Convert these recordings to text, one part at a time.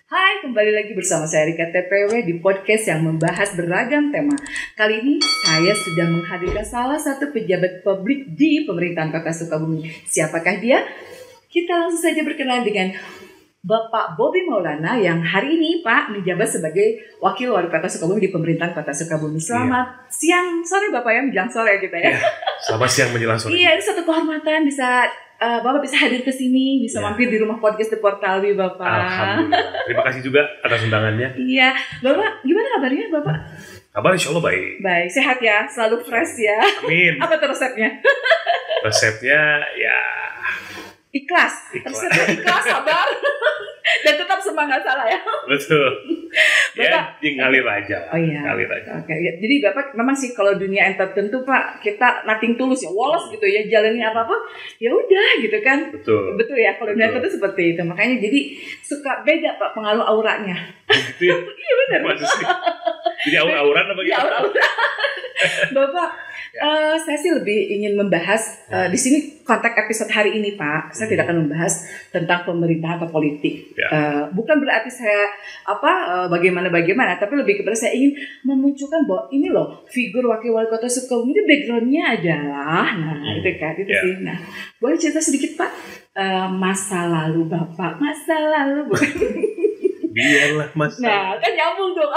Hai, kembali lagi bersama saya Rika TPW di podcast yang membahas beragam tema. Kali ini saya sudah menghadirkan salah satu pejabat publik di pemerintahan Kota Sukabumi. Siapakah dia? Kita langsung saja berkenalan dengan Bapak Bobi Maulana yang hari ini Pak menjabat sebagai Wakil Wali Kota Sukabumi di pemerintahan Kota Sukabumi. Selamat siang, sore Bapak ya, menjelang sore kita ya. Selamat siang menjelang sore. Iya, ini satu kehormatan bisa Bapak bisa hadir ke sini, bisa mampir di rumah podcast The Portalwi, Bapak. Alhamdulillah. Terima kasih juga atas undangannya. Iya, Bapak, gimana kabarnya, Bapak? Kabar insya Allah baik. Baik, sehat ya, selalu fresh ya. Amin. Apa tuh resepnya? Resepnya ya Ikhlas. Resepnya ikhlas, sabar, dan tetap semangat, salah ya. betul. Bapak, Ya ngalir aja. Oh iya. Ngalir aja. Oke, ya, jadi Bapak memang sih kalau dunia entertain tuh Pak, kita nothing tulus ya, wolos gitu ya, jalanin apapun, ya udah gitu kan. Betul. Betul ya, kalau dunia entertain tuh seperti itu. Makanya jadi suka beda Pak pengaruh auranya. Gitu ya. Iya benar. Maksud sih. Jadi aur-auran apa gitu? Iya, aura-aura. Bapak, saya sih lebih ingin membahas di sini konteks episode hari ini Pak. Saya tidak akan membahas tentang pemerintahan atau politik. Bukan berarti saya bagaimana, tapi lebih kepada saya ingin memunculkan bahwa ini loh figur wakil wali kota Sukabumi itu backgroundnya adalah, itu kan itu sih. Nah, boleh cerita sedikit Pak masa lalu Bapak, masa lalu bukan? Biarlah mas. Nah, kan nyambung dong.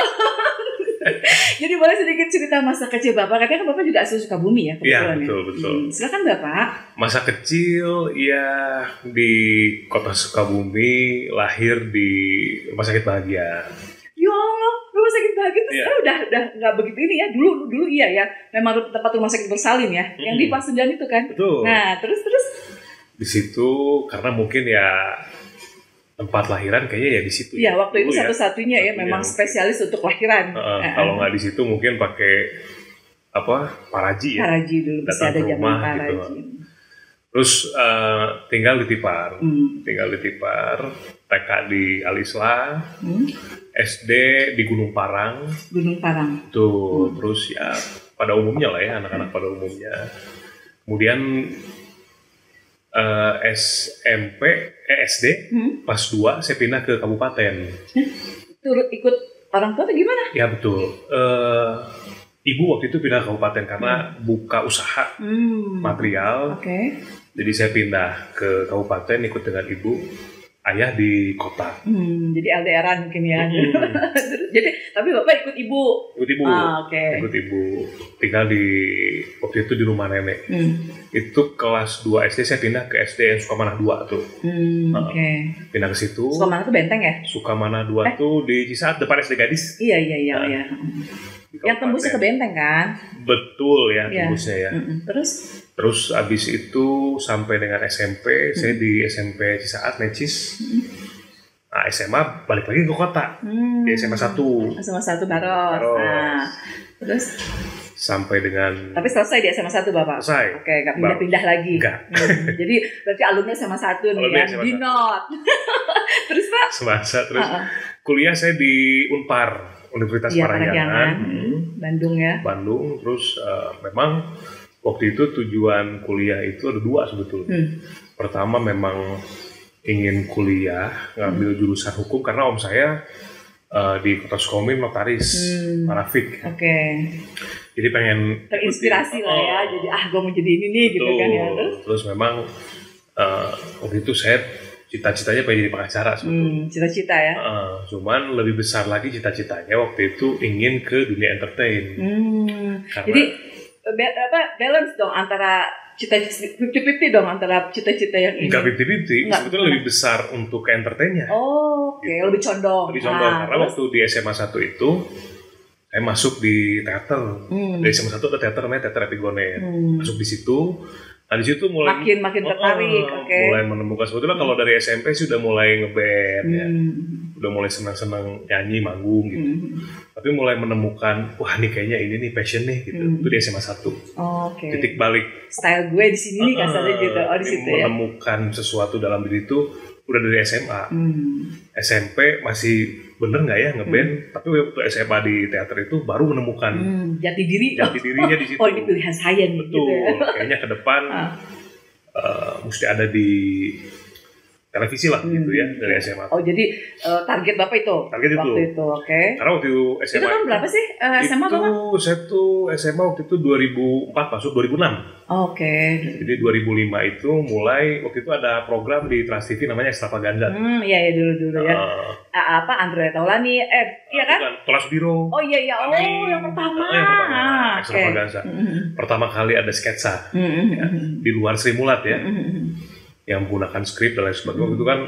Jadi boleh sedikit cerita masa kecil Bapak. Katanya kan Bapak juga asli Sukabumi ya? Iya, betul. Silakan Bapak. Masa kecil ya di kota Sukabumi, lahir di Rumah Sakit Bahagia. Ya Allah, rumah sakit Bahagia itu sekarang udah nggak begitu ini ya. Dulu iya ya. Memang tempat rumah sakit bersalin ya. Yang di Pasundan itu kan. Betul. Nah, terus. Di situ karena mungkin ya tempat lahiran kayaknya ya di situ. Iya, waktu itu satu-satunya ya memang spesialis untuk lahiran. Kalau nggak di situ mungkin pakai paraji ya. Paraji dulu bisa ada zaman paraji. Gitu. Terus tinggal di Tipar. TK di Alisla. SD di Gunung Parang. Tuh, terus ya pada umumnya lah ya, anak-anak pada umumnya. Kemudian SD pas 2 saya pindah ke kabupaten. Turut ikut orang tua atau gimana? Ya betul. Ibu waktu itu pindah ke kabupaten karena buka usaha material. Jadi saya pindah ke kabupaten ikut dengan ibu. Ayah di kota. Jadi LDRan mungkin ya. Jadi tapi Bapak ikut ibu. Ikut ibu. Tinggal waktu itu di rumah nenek. Itu kelas 2 SD saya pindah ke SD Sukamana 2 tuh. Pindah ke situ. Sukamana tuh Benteng ya? Sukamana 2 tuh di Cisaat depan SD Gadis. Iya. Yang tembusnya ke Benteng kan? Betul ya, tembusnya ya. Terus abis itu sampai dengan SMP, saya di SMP Cisaat, Necis. Nah, SMA balik lagi ke kota, di SMA 1. SMA 1 Baros. Nah, terus? Sampai dengan... Tapi selesai di SMA 1 Bapak? Selesai. Oke, nggak pindah-pindah lagi? Enggak. Jadi berarti alumni SMA 1 nih ya, di not. Terus Pak? Terus kuliah saya di Unpar, Universitas Parahyangan. Bandung ya? Bandung, terus memang... Waktu itu tujuan kuliah itu ada 2 sebetulnya. Pertama memang ingin kuliah, ngambil jurusan hukum karena om saya di Kota Sukabumi notaris, parafik. Jadi pengen terinspirasi lah ya. Jadi gue mau jadi ini nih gitu kan ya. Terus memang waktu itu saya cita-citanya pengen jadi pengacara sebetulnya. Cita-cita ya. Cuman lebih besar lagi cita-citanya waktu itu ingin ke dunia entertain. Jadi balance dong antara cita-cita 50-50 dong antara cita-cita yang ini. Enggak 50-50, sebetulnya lebih besar untuk ke entertainnya. Gitu. Lebih condong. Karena waktu di SMA 1 itu saya masuk di teater. Di SMA 1 ada teater namanya Teater Epigonet. Masuk di situ. Nah di situ mulai makin tertarik, mulai menemukan sebetulnya kalau dari SMP sih udah mulai ngeband ya, udah mulai senang-senang nyanyi, manggung gitu. Tapi mulai menemukan wah nih kayaknya ini nih passion nih gitu. Itu di SMA 1. Titik balik. Style gue di sini nih kasarnya gitu. Di situ ya. Menemukan sesuatu dalam diri itu udah dari SMA. SMP masih bener nggak ya ngeband? Tapi waktu SMA di teater itu baru menemukan jati dirinya di situ. Oh ini pilihan saya nih. Betul. Gitu ya. Kayaknya ke depan mesti ada di televisi lah gitu ya dari SMA. Oh jadi target Bapak itu? Target itu. Waktu itu, oke. Karena waktu itu SMA. Itu tahun berapa sih SMA Bapak? Saya tuh SMA waktu itu 2004 masuk 2006. Oke. Jadi 2005 itu mulai, waktu itu ada program di Trans TV namanya Extravaganza. Iya dulu ya. Apa Andre Taulani? Iya kan? Tolas Biro. Oh iya. Yang pertama. Yang pertama. Extravaganza. Pertama kali ada sketsa ya, di luar Sri Mulat ya. Yang menggunakan skrip dan lain sebagainya. Itu kan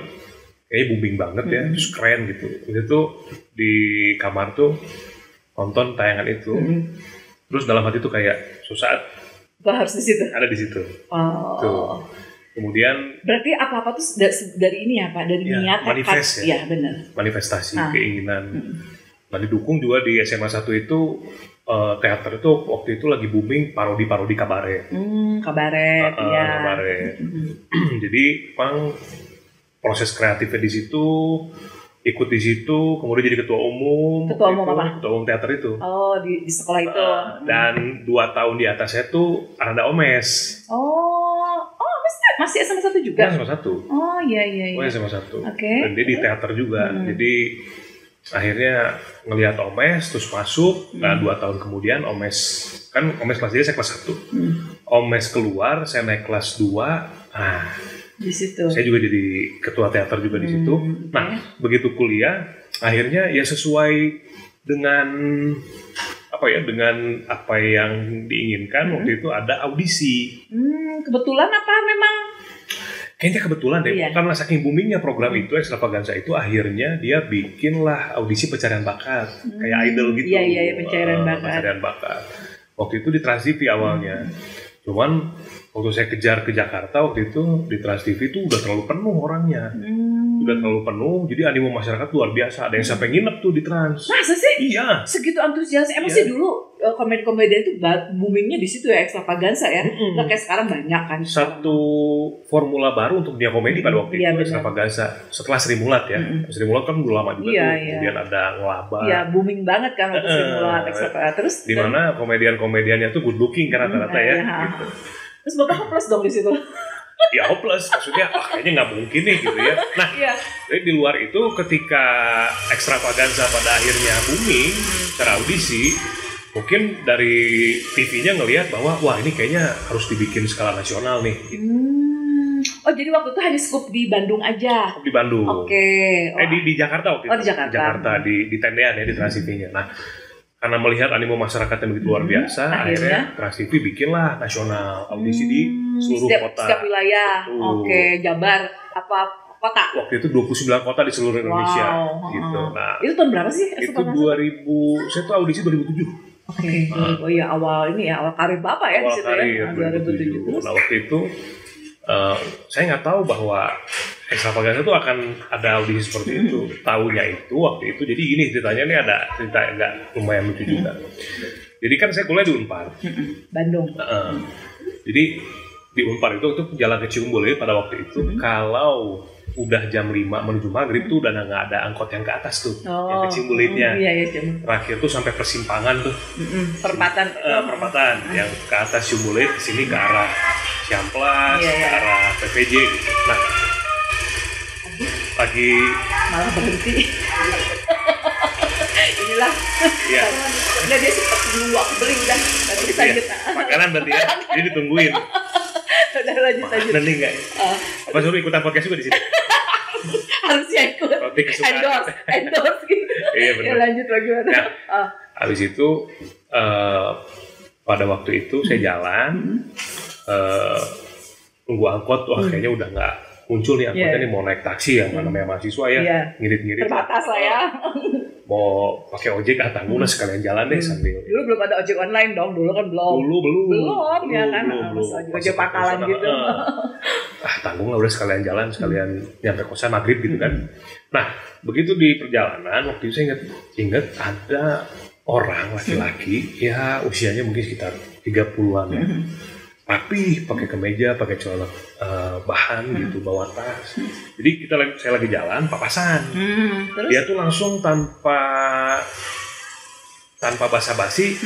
kayaknya booming banget ya. Terus keren gitu. Itu di kamar tuh nonton tayangan itu. Terus dalam hati tuh kayak suatu harus di situ. Ada di situ. Oh. Tuh. Kemudian berarti apa-apa tuh dari ini ya Pak, dari niat manifest ya benar. Manifestasi keinginan. Nah didukung juga di SMA 1 itu teater itu waktu itu lagi booming parodi kabaret. Kabaret ya. Kabaret. Jadi memang proses kreatifnya di situ, ikut di situ, kemudian jadi ketua umum. Ketua umum apa? Ketua umum teater itu. Oh di sekolah itu. Dan 2 tahun di atas saya tuh Ananda Omes. Masih SMA 1 juga? SMA 1. Oh iya. Oh SMA 1. Oke. Dan dia di teater juga. Jadi akhirnya ngelihat Omes terus masuk. Nah 2 tahun kemudian Omes kelas 3, saya kelas 1. Omes keluar, saya naik kelas 2. Nah di situ. Saya juga jadi ketua teater juga di situ. Nah begitu kuliah, akhirnya ya sesuai dengan apa yang diinginkan. Waktu itu ada audisi. Kebetulan apa memang? Kayaknya kebetulan deh, karena saking boomingnya program itu, Extravaganza itu akhirnya dia bikinlah audisi pencarian bakat, kayak idol gitu. Iya, pencarian bakat. Waktu itu di Trans TV awalnya. Cuman waktu saya kejar ke Jakarta waktu itu di Trans TV itu udah terlalu penuh orangnya. Udah terlalu penuh, jadi animo masyarakat luar biasa. Ada yang sampai nginep tuh di Trans. Masa sih? Iya. Segitu antusias. Emang sih dulu komedi-komedian itu boomingnya di situ ya, Extravaganza ya. Nggak kayak sekarang banyak kan. Satu formula baru untuk dunia komedi pada waktu itu Extravaganza. Setelah Sri Mulat ya. Sri Mulat kan udah lama juga tuh. Kemudian ada Ngelaba. Iya, booming banget kan waktu Sri Mulat, Extravaganza. Terus di mana komedian-komediannya tuh good looking kan rata-rata ya. Gitu. Terus Bapak hopeless dong di situ. Ya hopeless, maksudnya kayaknya nggak mungkin nih gitu ya. Nah, di luar itu ketika Extravaganza pada akhirnya booming secara audisi, mungkin dari TV-nya ngelihat bahwa wah ini kayaknya harus dibikin skala nasional nih. Gitu. Oh jadi waktu itu hanya skup di Bandung aja? Skup di Bandung. Oke. Di Jakarta waktu itu. Oh di Jakarta. Di tendean ya, di Trans TV-nya. Nah, karena melihat animo masyarakat yang begitu luar biasa, akhirnya Trans TV bikinlah nasional audisi di seluruh kota. Setiap wilayah. Oke, Jabar apa kota? Waktu itu 29 kota di seluruh Indonesia. Gitu. Nah, itu tahun berapa sih? Itu 2000, saya tuh audisi 2007. Oke. Oh iya, awal karir Bapak ya di situ ya. 2007. Nah, waktu itu saya nggak tahu bahwa Extravaganza itu akan ada audisi seperti itu. Tahunya itu waktu itu, jadi gini ceritanya, ini ada cerita agak lumayan lucu juga. Jadi kan saya kuliah di Unpar Bandung. Jadi di Unpar itu jalan ke Ciumbuleuit pada waktu itu, kalau udah jam 5 menuju maghrib tuh udah nggak ada angkot yang ke atas tuh, yang ke Ciumbuleuitnya. Terakhir tuh sampai persimpangan tuh. Perempatan yang ke atas Ciumbuleuit, ke sini ke arah Ciamplas, ke arah PVJ gitu. Nah, lagi malah berhenti. Inilah. Iya. Udah dia sempat nunggu aku beli udah. Lanjut. Makanan berarti ya. Jadi ditungguin. Udah lanjut. Nanti enggak ya? Apa suruh ikutan podcast juga di sini? Harusnya ikut. Endorse gitu. Iya benar. Ya lanjut lagi. Nah, habis itu pada waktu itu saya jalan nunggu angkot. Wah kayaknya udah nggak muncul nih angkotnya nih, mau naik taksi yang namanya mahasiswa ya, ngirit-ngirit terbatas lah ya, mau pakai ojek tanggung lah sekalian jalan deh sambil. Dulu belum ada ojek online dong, dulu kan belum ya kan, ojek pangkalan gitu. Tanggung lah udah sekalian jalan, sekalian nyampe kosan maghrib gitu kan. Nah begitu di perjalanan waktu itu saya ingat ada orang laki-laki ya usianya mungkin sekitar 30-an ya. Rapi, pakai kemeja, pakai celana bahan gitu, bawa tas. Jadi saya lagi jalan, papasan. Terus? Dia tuh langsung tanpa basa-basi,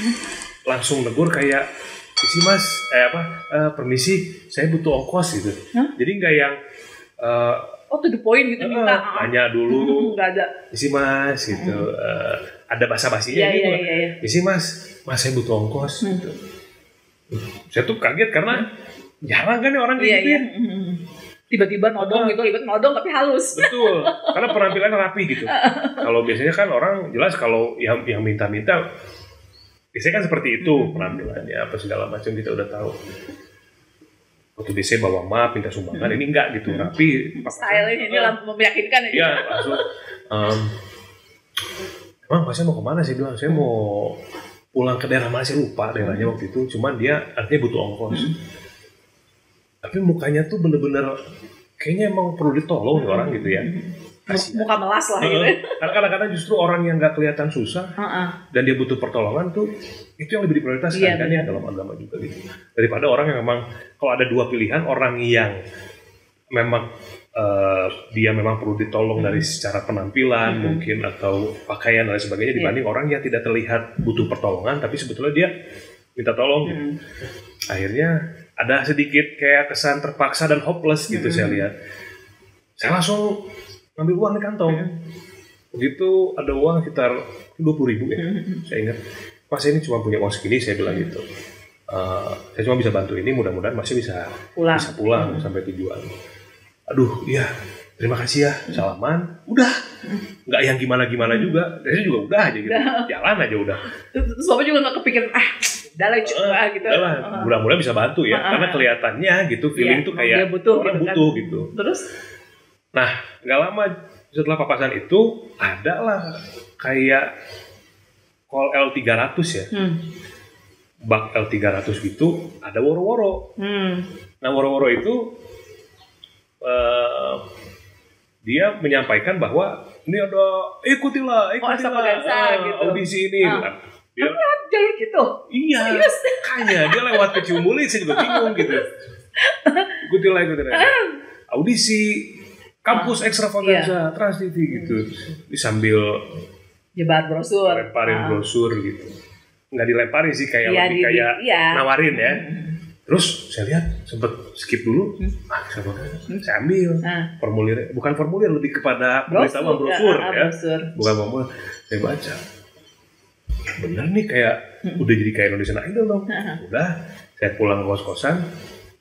langsung negur kayak, isi mas, permisi, saya butuh ongkos gitu. Jadi nggak yang to the point gitu minta. Nanya dulu. Nggak ada. Isi mas gitu. Ada basa-basinya gitu. Isi mas saya butuh ongkos gitu. Saya tuh kaget karena jarang kan orang kayak gitu ya. Tiba-tiba nodong gitu, nodong tapi halus. Betul, karena penampilannya rapi gitu. Kalau biasanya kan orang jelas kalau yang minta-minta, biasanya kan seperti itu penampilannya apa segala macam kita udah tahu. Waktu biasanya bawa map, minta sumbangan, ini enggak gitu, rapi. Style ini meyakinkan ya. Iya, langsung. Emang Pak saya mau kemana sih bilang? Saya mau pulang ke daerah mana sih, lupa daerahnya waktu itu. Cuman dia artinya butuh ongkos. Tapi mukanya tuh bener-bener kayaknya emang perlu ditolong orang gitu ya. Muka melas lah gitu. Karena kadang-kadang justru orang yang nggak kelihatan susah dan dia butuh pertolongan tuh itu yang lebih diprioritaskan kan ya dalam agama juga gitu. Daripada orang yang memang kalau ada dua pilihan, orang yang memang dia memang perlu ditolong dari secara penampilan mungkin atau pakaian dan sebagainya dibanding orang yang tidak terlihat butuh pertolongan tapi sebetulnya dia minta tolong gitu. Akhirnya ada sedikit kayak kesan terpaksa dan hopeless gitu saya lihat. Saya langsung ngambil uang di kantong. Begitu ada uang sekitar 20.000 ya. Saya ingat, Mas ini cuma punya uang segini, saya bilang gitu. Saya cuma bisa bantu ini, mudah-mudahan masih bisa pulang sampai tujuan. Aduh, iya. Terima kasih ya, salaman. Udah. Nggak yang gimana-gimana juga. Saya juga udah aja gitu. Jalan aja udah. Terus Bapak juga nggak kepikiran, udah lah coba gitu. Mudah-mudahan bisa bantu ya. Karena kelihatannya gitu, feeling tuh kayak orang butuh gitu. Terus? Nah, nggak lama setelah papasan itu, ada lah kayak call L300 ya. Bak L300 gitu, ada woro-woro. Nah, woro-woro itu dia menyampaikan bahwa ini ada ikutilah gitu. Audisi ini. Dia jalur gitu. Iya. Kayaknya dia lewat ke Ciumbulin, saya juga bingung gitu. Ikutilah. Audisi kampus ekstravaganza Trans TV gitu. Sambil nyebar brosur, lemparin brosur gitu. Nggak dilemparin sih, kayak lebih kayak nawarin ya. Terus saya lihat sempet skip dulu, saya ambil formulir, bukan formulir, lebih kepada pemberitahuan brosur ya, bukan formulir. Saya baca, bener nih kayak udah jadi kayak Indonesian Idol dong. Udah, saya pulang ke kos-kosan,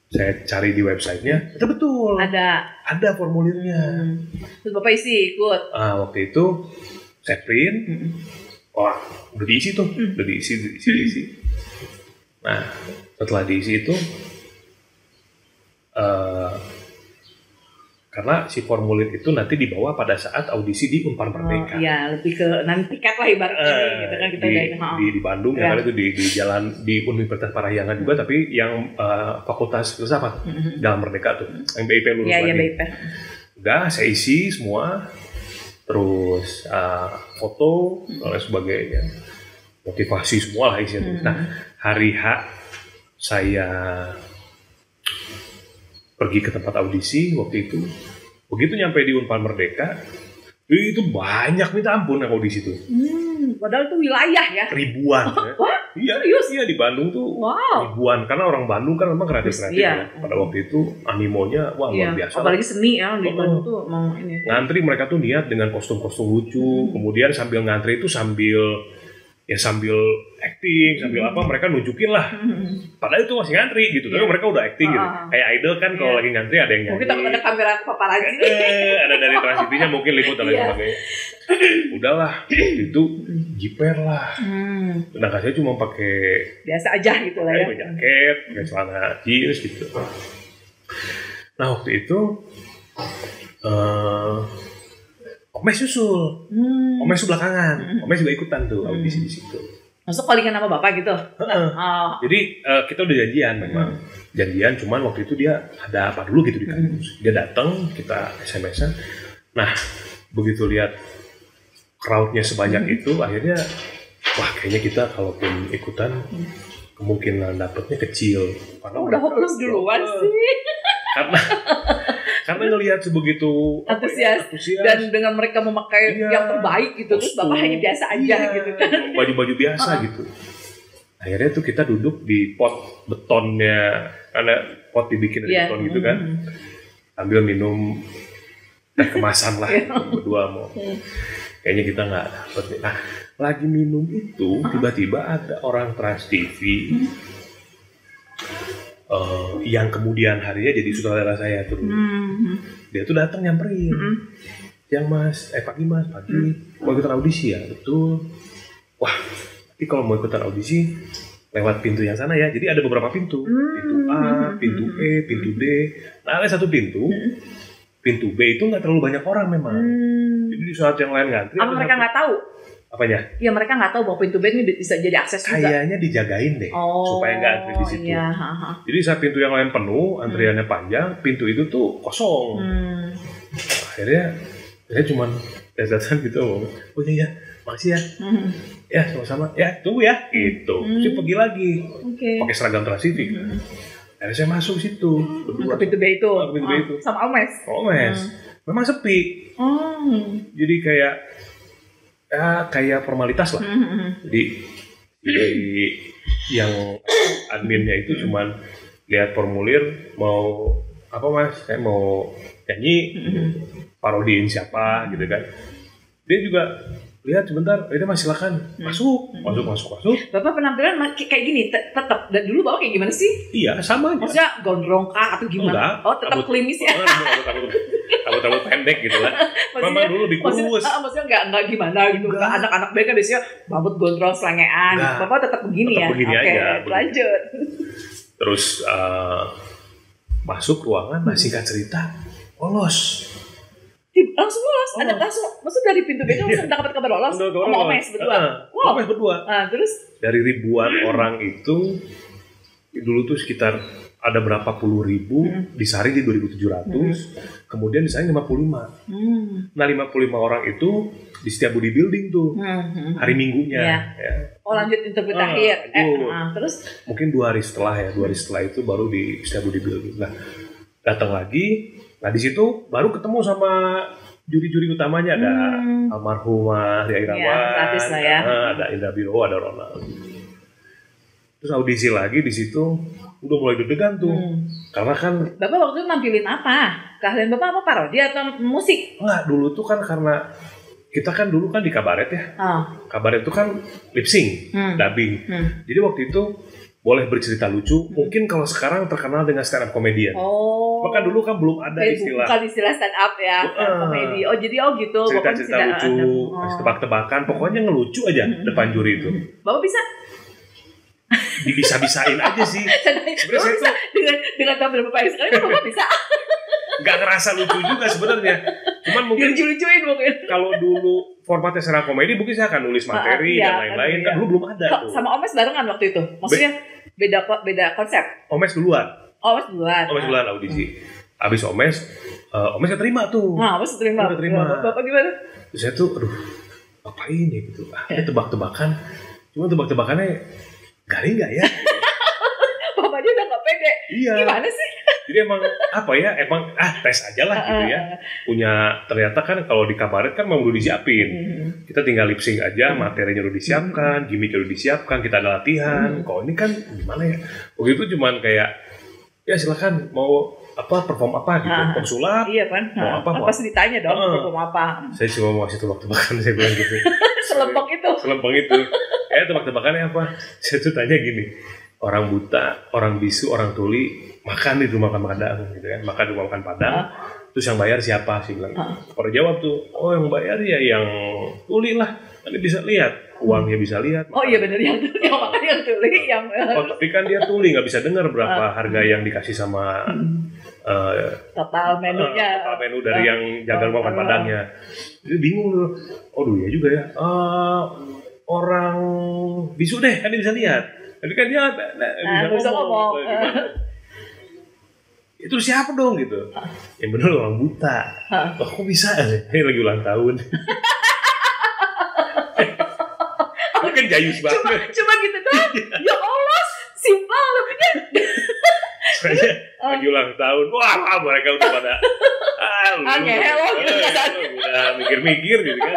saya cari di websitenya, itu betul ada formulirnya. Terus Bapak isi ikut. Waktu itu saya print, wah udah diisi tuh, udah diisi. Nah, setelah diisi itu, karena si formulir itu nanti dibawa pada saat audisi di Unpar Merdeka. Iya, lebih ke nanti tiket lah ibaratnya gitu kan kita di Bandung ya, kan itu di jalan di Universitas Parahyangan juga, tapi yang Fakultas Filsafat Jalan Merdeka tuh, yang BIP lulus lagi. BIP. Udah, saya isi semua, terus foto dan sebagainya, motivasi semua lah isinya. Nah, hari H saya pergi ke tempat audisi waktu itu. Begitu nyampe di Unpar Merdeka, itu banyak minta ampun yang audisi itu. Padahal itu wilayah ya. Ribuan. Wah, iya di Bandung tuh ribuan. Karena orang Bandung kan memang kreatif ya. Pada waktu itu animonya luar biasa. Apalagi seni ya di Bandung tuh mau ini. Ngantri mereka tuh niat dengan kostum-kostum lucu. Kemudian sambil ngantri itu sambil acting, sambil apa, mereka nunjukin lah. Padahal itu masih ngantri gitu, tapi mereka udah acting gitu. Kayak idol kan kalau lagi ngantri ada yang nyanyi. Mungkin takut ada kamera paparazzi. Ada dari Trans TV-nya mungkin liput dan lain sebagainya. Udahlah, itu jiper lah. Sedangkan saya cuma pakai biasa aja gitu lah ya. Pakai jaket, pakai celana jeans gitu. Nah waktu itu Omes nyusul, Omes belakangan, Omes juga ikutan tuh audisi di situ. Masuk callingan sama Bapak gitu? Jadi kita udah janjian memang, janjian, cuman waktu itu dia ada apa dulu gitu di kampus. Dia datang, kita SMS-an. Nah, begitu lihat crowd-nya sebanyak itu, akhirnya wah kayaknya kita kalaupun ikutan kemungkinan dapetnya kecil. Karena udah hopeless duluan sih. Karena ngelihat sebegitu antusias dan dengan mereka memakai yang terbaik gitu, terus Bapak hanya biasa aja gitu kan, baju-baju biasa gitu. Akhirnya tuh kita duduk di pot betonnya, karena pot dibikin dari beton gitu kan, sambil minum teh kemasan lah berdua mau. Kayaknya kita nggak dapet nih. Nah, lagi minum itu tiba-tiba ada orang Trans TV yang kemudian harinya jadi sutradara saya tuh. Dia tuh datang nyamperin. Yang pagi mau ikutan audisi ya? Betul. Wah, tapi kalau mau ikutan audisi lewat pintu yang sana ya. Jadi ada beberapa pintu. Pintu A, pintu E, pintu D. Nah, ada satu pintu. Pintu B itu nggak terlalu banyak orang memang. Jadi di saat yang lain ngantri. Apa mereka nggak tahu? Apanya? Ya mereka nggak tahu bahwa pintu B ini bisa jadi akses juga. Kayaknya dijagain deh, supaya nggak antri di situ. Iya, jadi saat pintu yang lain penuh, antriannya panjang, pintu itu tuh kosong. Akhirnya saya cuman datang gitu, oh iya, makasih ya. Ya sama-sama, ya tunggu ya, gitu. Saya pergi lagi, pakai seragam Trans TV. Akhirnya saya masuk situ, ke pintu B itu, sama Omes. Memang sepi. Jadi kayak formalitas lah. Jadi yang adminnya itu cuman lihat formulir, mau apa mas, saya mau nyanyi, parodiin siapa gitu kan. Dia juga lihat sebentar, udah mas silakan masuk. Bapak penampilan kayak gini tetap. Dan dulu bapak kayak gimana sih? Iya sama aja. Maksudnya gondrong kah atau gimana? Enggak, tetap klimis ya. Rambut pendek gitu lah. Memang dulu lebih kurus. Maksudnya nggak gimana gitu. Anak-anak band kan biasanya rambut gondrong selengean. Bapak tetap begini tetap ya. Begini aja. Lanjut. Terus masuk ruangan, singkat cerita, lolos. Langsung lolos, ada langsung. Maksudnya dari pintu B langsung dapat kabar lolos. Sama Omes berdua. Omes berdua. Terus dari ribuan orang itu dulu tuh sekitar ada berapa puluh ribu, disaring di 2.700, kemudian disaring 55. Nah 55 orang itu di setiap bodybuilding tuh, hari Minggunya. Ya. Oh lanjut interview terakhir. Terus? Mungkin 2 hari setelah itu baru di setiap bodybuilding. Nah datang lagi, nah di situ baru ketemu sama juri-juri utamanya, ada almarhumah Ria Irawan, ada Indra Biro, ada Ronald. Terus audisi lagi di situ udah mulai deg-degan tuh. Karena kan Bapak waktu itu nampilin apa? Keahlian Bapak apa, parodi atau musik? Enggak, dulu tuh kan karena kita kan dulu kan di kabaret ya. Kabaret itu kan lip sync, dubbing. Jadi waktu itu boleh bercerita lucu. Mungkin kalau sekarang terkenal dengan stand up comedian. Maka dulu kan belum ada istilah. Bukan istilah stand up ya, stand up comedy. Oh jadi gitu. Cerita-cerita lucu, tebak-tebakan, pokoknya ngelucu aja depan juri itu. Bapak bisa? Dibisa-bisain aja sih. Sebenarnya bisa dengan tampil Bapak yang sekarang Bapak bisa. Gak ngerasa lucu juga sebenarnya. Cuman mungkin lucu-lucuin mungkin. Kalau dulu formatnya stand up comedy mungkin saya akan nulis materi dan lain-lain. Kan dulu belum ada tuh. Sama Omes barengan waktu itu. Maksudnya beda konsep. Omes duluan. Omes duluan audisi. Habis Omes keterima tuh. Nah, Omes keterima. Bapak gimana? Saya tuh apa ini gitu. Ini tebak-tebakan. Cuma tebak-tebakannya garing nggak ya? Bapaknya udah nggak pede. Iya. Gimana sih? Jadi emang tes aja lah gitu ya. Ternyata kan kalau di kabaret kan memang udah disiapin. Kita tinggal lip sync aja, materinya udah disiapkan, gimmicknya udah disiapkan, kita ada latihan. Kalau ini kan gimana ya? Waktu itu cuman kayak ya silakan mau perform apa gitu, konsulat. Iya kan. Mau apa? Pasti ditanya dong perform apa. Saya cuma mau kasih tebak-tebakan, saya bilang gitu. Selempang itu. Tebak-tebakannya apa? Saya tuh tanya gini, orang buta, orang bisu, orang tuli makan di rumah makan Padang gitu kan, makan di rumah makan Padang. Terus yang bayar siapa sih bilang? Orang jawab tuh, yang bayar ya yang tuli lah, nanti bisa lihat, uangnya bisa lihat. Oh iya benar yang makan yang tuli yang. Tapi kan dia tuli nggak bisa dengar berapa harga yang dikasih sama total menunya. Total menu dari yang jaga rumah makan Padangnya. Jadi bingung tuh. Iya juga ya. Orang bisu deh, kan dia bisa lihat. Tapi kan dia bisa ngomong. Itu siapa dong gitu? Yang bener orang buta. Kok bisa sih? Ini lagi ulang tahun. Mungkin jayus banget. Cuma gitu doang. Ya Allah, simpel tapi kan. Soalnya lagi ulang tahun. Wah, mereka udah pada udah mikir-mikir gitu kan.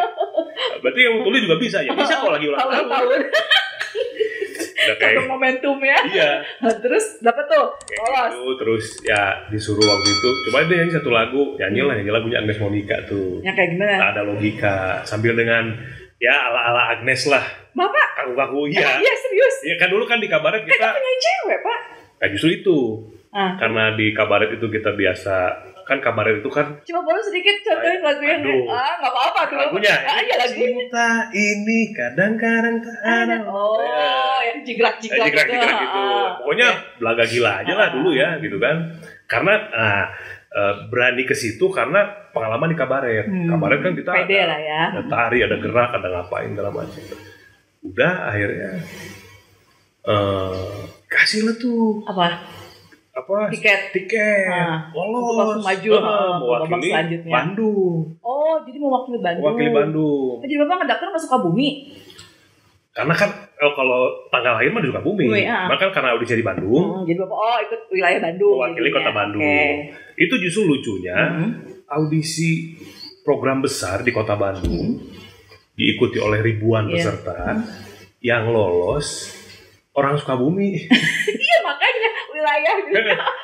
Berarti yang tuli juga bisa ya. Bisa kalau lagi ulang tahun. Udah kayak momentumnya. Iya. Terus dapat tuh lolos. Gitu, terus ya disuruh waktu itu. Coba dia nyanyi satu lagu, nyanyi lagunya Agnes Monica tuh. Yang kayak gimana? Tak ada logika, sambil dengan ya ala Agnes lah. Bapak? Kaku-kaku iya. Iya serius. Iya kan dulu kan di kabaret kita. Kan penyanyi cewek Pak. Nah justru itu. Karena di kabaret itu kita biasa. Kan kabaret itu kan cuma boleh sedikit contohin lagu yang nggak apa-apa tuh lagunya iya lagunya cinta ini kadang-kadang tak ada yang jigrak-jigrak gitu pokoknya belaga gila aja lah dulu ya gitu kan karena berani ke situ karena pengalaman di kabaret kabaret kan kita pede lah ya ada tari ada gerak ada ngapain dalam macam udah akhirnya kasih lah tuh tiket maju lolos mewakili Bandung. Oh jadi mewakili Bandung. Jadi Bapak ngedaftar masuk Sukabumi? Karena kan kalau tanggal lahir mah di Sukabumi, maka karena audisi di Bandung. Jadi Bapak ikut wilayah Bandung. Mewakili kota Bandung. Itu justru lucunya audisi program besar di kota Bandung diikuti oleh ribuan peserta yang lolos orang Sukabumi. Iya makanya wilayah gitu.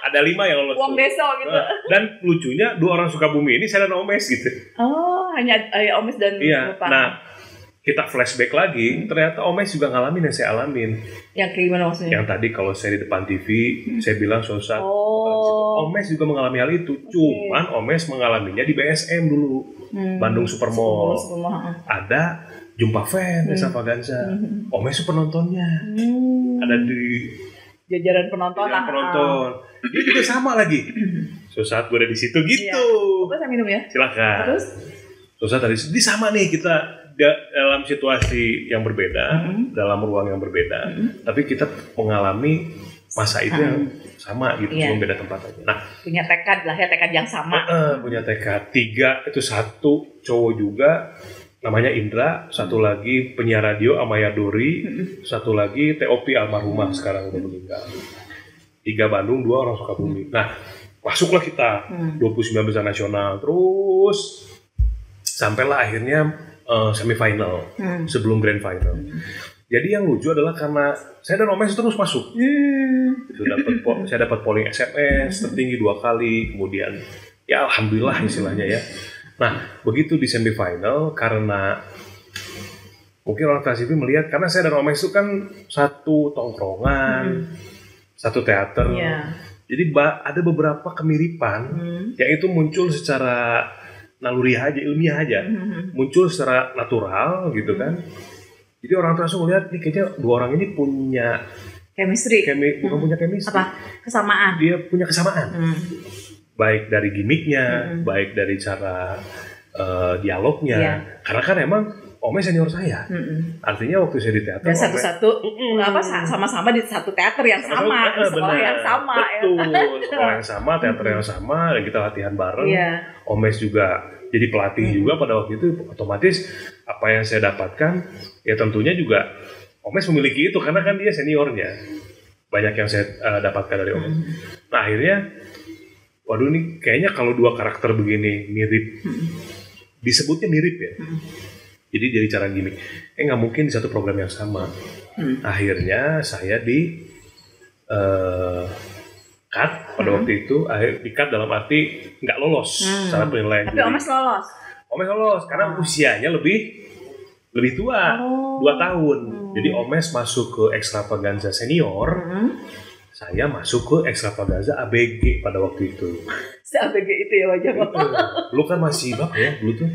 Ada 5 yang lolos. Uang desa gitu. Dan lucunya 2 orang Sukabumi ini saya dan Omes gitu. Oh hanya Omes dan Bapak. Nah kita flashback lagi, ternyata Omes juga ngalamin yang saya alamin. Yang kayak gimana maksudnya? Yang tadi kalau saya di depan TV, saya bilang susah. Omes juga mengalami hal itu. Cuman Omes mengalaminya di BSM dulu. Bandung Supermall. Ada Jumpa Fan, Desa Faganza. Omes itu penontonnya. Ada di jajaran penonton. Dia juga sama lagi. Saat gue ada di situ gitu. Apa saya minum ya? Silakan. Terus? Saat tadi di sama nih kita dalam situasi yang berbeda, dalam ruang yang berbeda, tapi kita mengalami masa itu yang sama gitu, cuma beda tempat aja. Nah, punya tekad lah ya, tekad yang sama. Punya tekad. 3 itu 1 cowok juga. Namanya Indra, 1 lagi penyiar radio Amaya Dori, 1 lagi TOP almarhumah sekarang udah meninggal. 3 Bandung, 2 orang Sukabumi. Nah, masuklah kita 29 besar nasional, terus sampailah akhirnya semifinal sebelum grand final. Jadi yang lucu adalah karena saya dan Omes terus masuk. Itu saya dapat polling SMS tertinggi 2 kali, kemudian ya alhamdulillah istilahnya ya. Nah, begitu di semifinal karena mungkin orang TransTV melihat karena saya dan Omes itu kan satu tongkrongan, satu teater. Jadi ada beberapa kemiripan yang itu muncul secara naluri aja, ilmiah aja. Muncul secara natural gitu kan. Jadi orang langsung melihat nih kayaknya 2 orang ini punya chemistry. Bukan punya chemistry. Apa? Kesamaan. Dia punya kesamaan. Baik dari gimmicknya, baik dari cara dialognya. Karena kan emang Omes senior saya. Artinya waktu saya di teater. Dan satu-satu sama-sama di satu teater yang sama, sekolah yang sama. Betul, sekolah yang sama, teater yang sama, dan kita latihan bareng. Omes juga jadi pelatih juga pada waktu itu. Otomatis apa yang saya dapatkan, ya tentunya juga Omes memiliki itu karena kan dia seniornya. Banyak yang saya dapatkan dari Omes. Nah akhirnya waduh ini kayaknya kalau 2 karakter begini mirip, disebutnya mirip ya. Jadi dari cara gimmick, nggak mungkin di satu program yang sama. Akhirnya saya di cut pada waktu itu, di cut dalam arti nggak lolos secara penilaian. Tapi Omes lolos. Omes lolos karena usianya lebih tua, 2 tahun. Jadi Omes masuk ke Extravaganza senior. Saya masuk ke Extravaganza ABG pada waktu itu. ABG itu ya wajah Bapak. Lu kan masih berapa ya dulu tuh?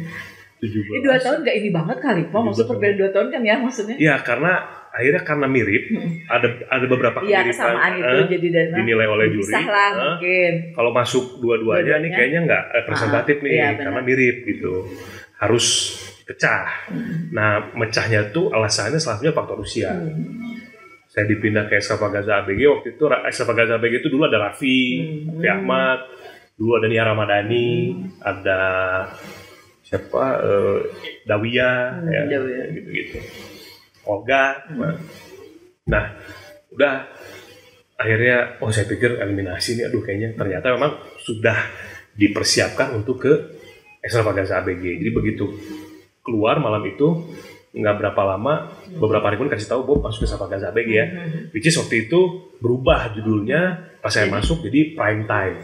17. 2 tahun nggak ini banget kali Pak. Maksud perbedaan 2 tahun kan ya maksudnya? Iya karena mirip. Ada beberapa kemiripan. Iya kesamaan itu jadi dinilai oleh juri. Bisa lah mungkin. Kalau masuk dua-duanya nih kayaknya nggak representatif nih karena mirip gitu. Harus pecah. Nah mecahnya tuh alasannya salah satunya faktor usia. Saya dipindah ke Extravaganza ABG waktu itu. Extravaganza ABG itu dulu ada Raffi Ahmad, dulu ada Nia Ramadhani, ada siapa Dawia, gitu-gitu, Olga. Nah, udah akhirnya saya pikir eliminasi nih, kayaknya ternyata memang sudah dipersiapkan untuk ke Extravaganza ABG. Jadi begitu keluar malam itu nggak berapa lama, beberapa hari pun kasih tahu Bob masuk ke Sapa Gazabeg ya. Which is waktu itu berubah judulnya pas saya masuk jadi Prime Time.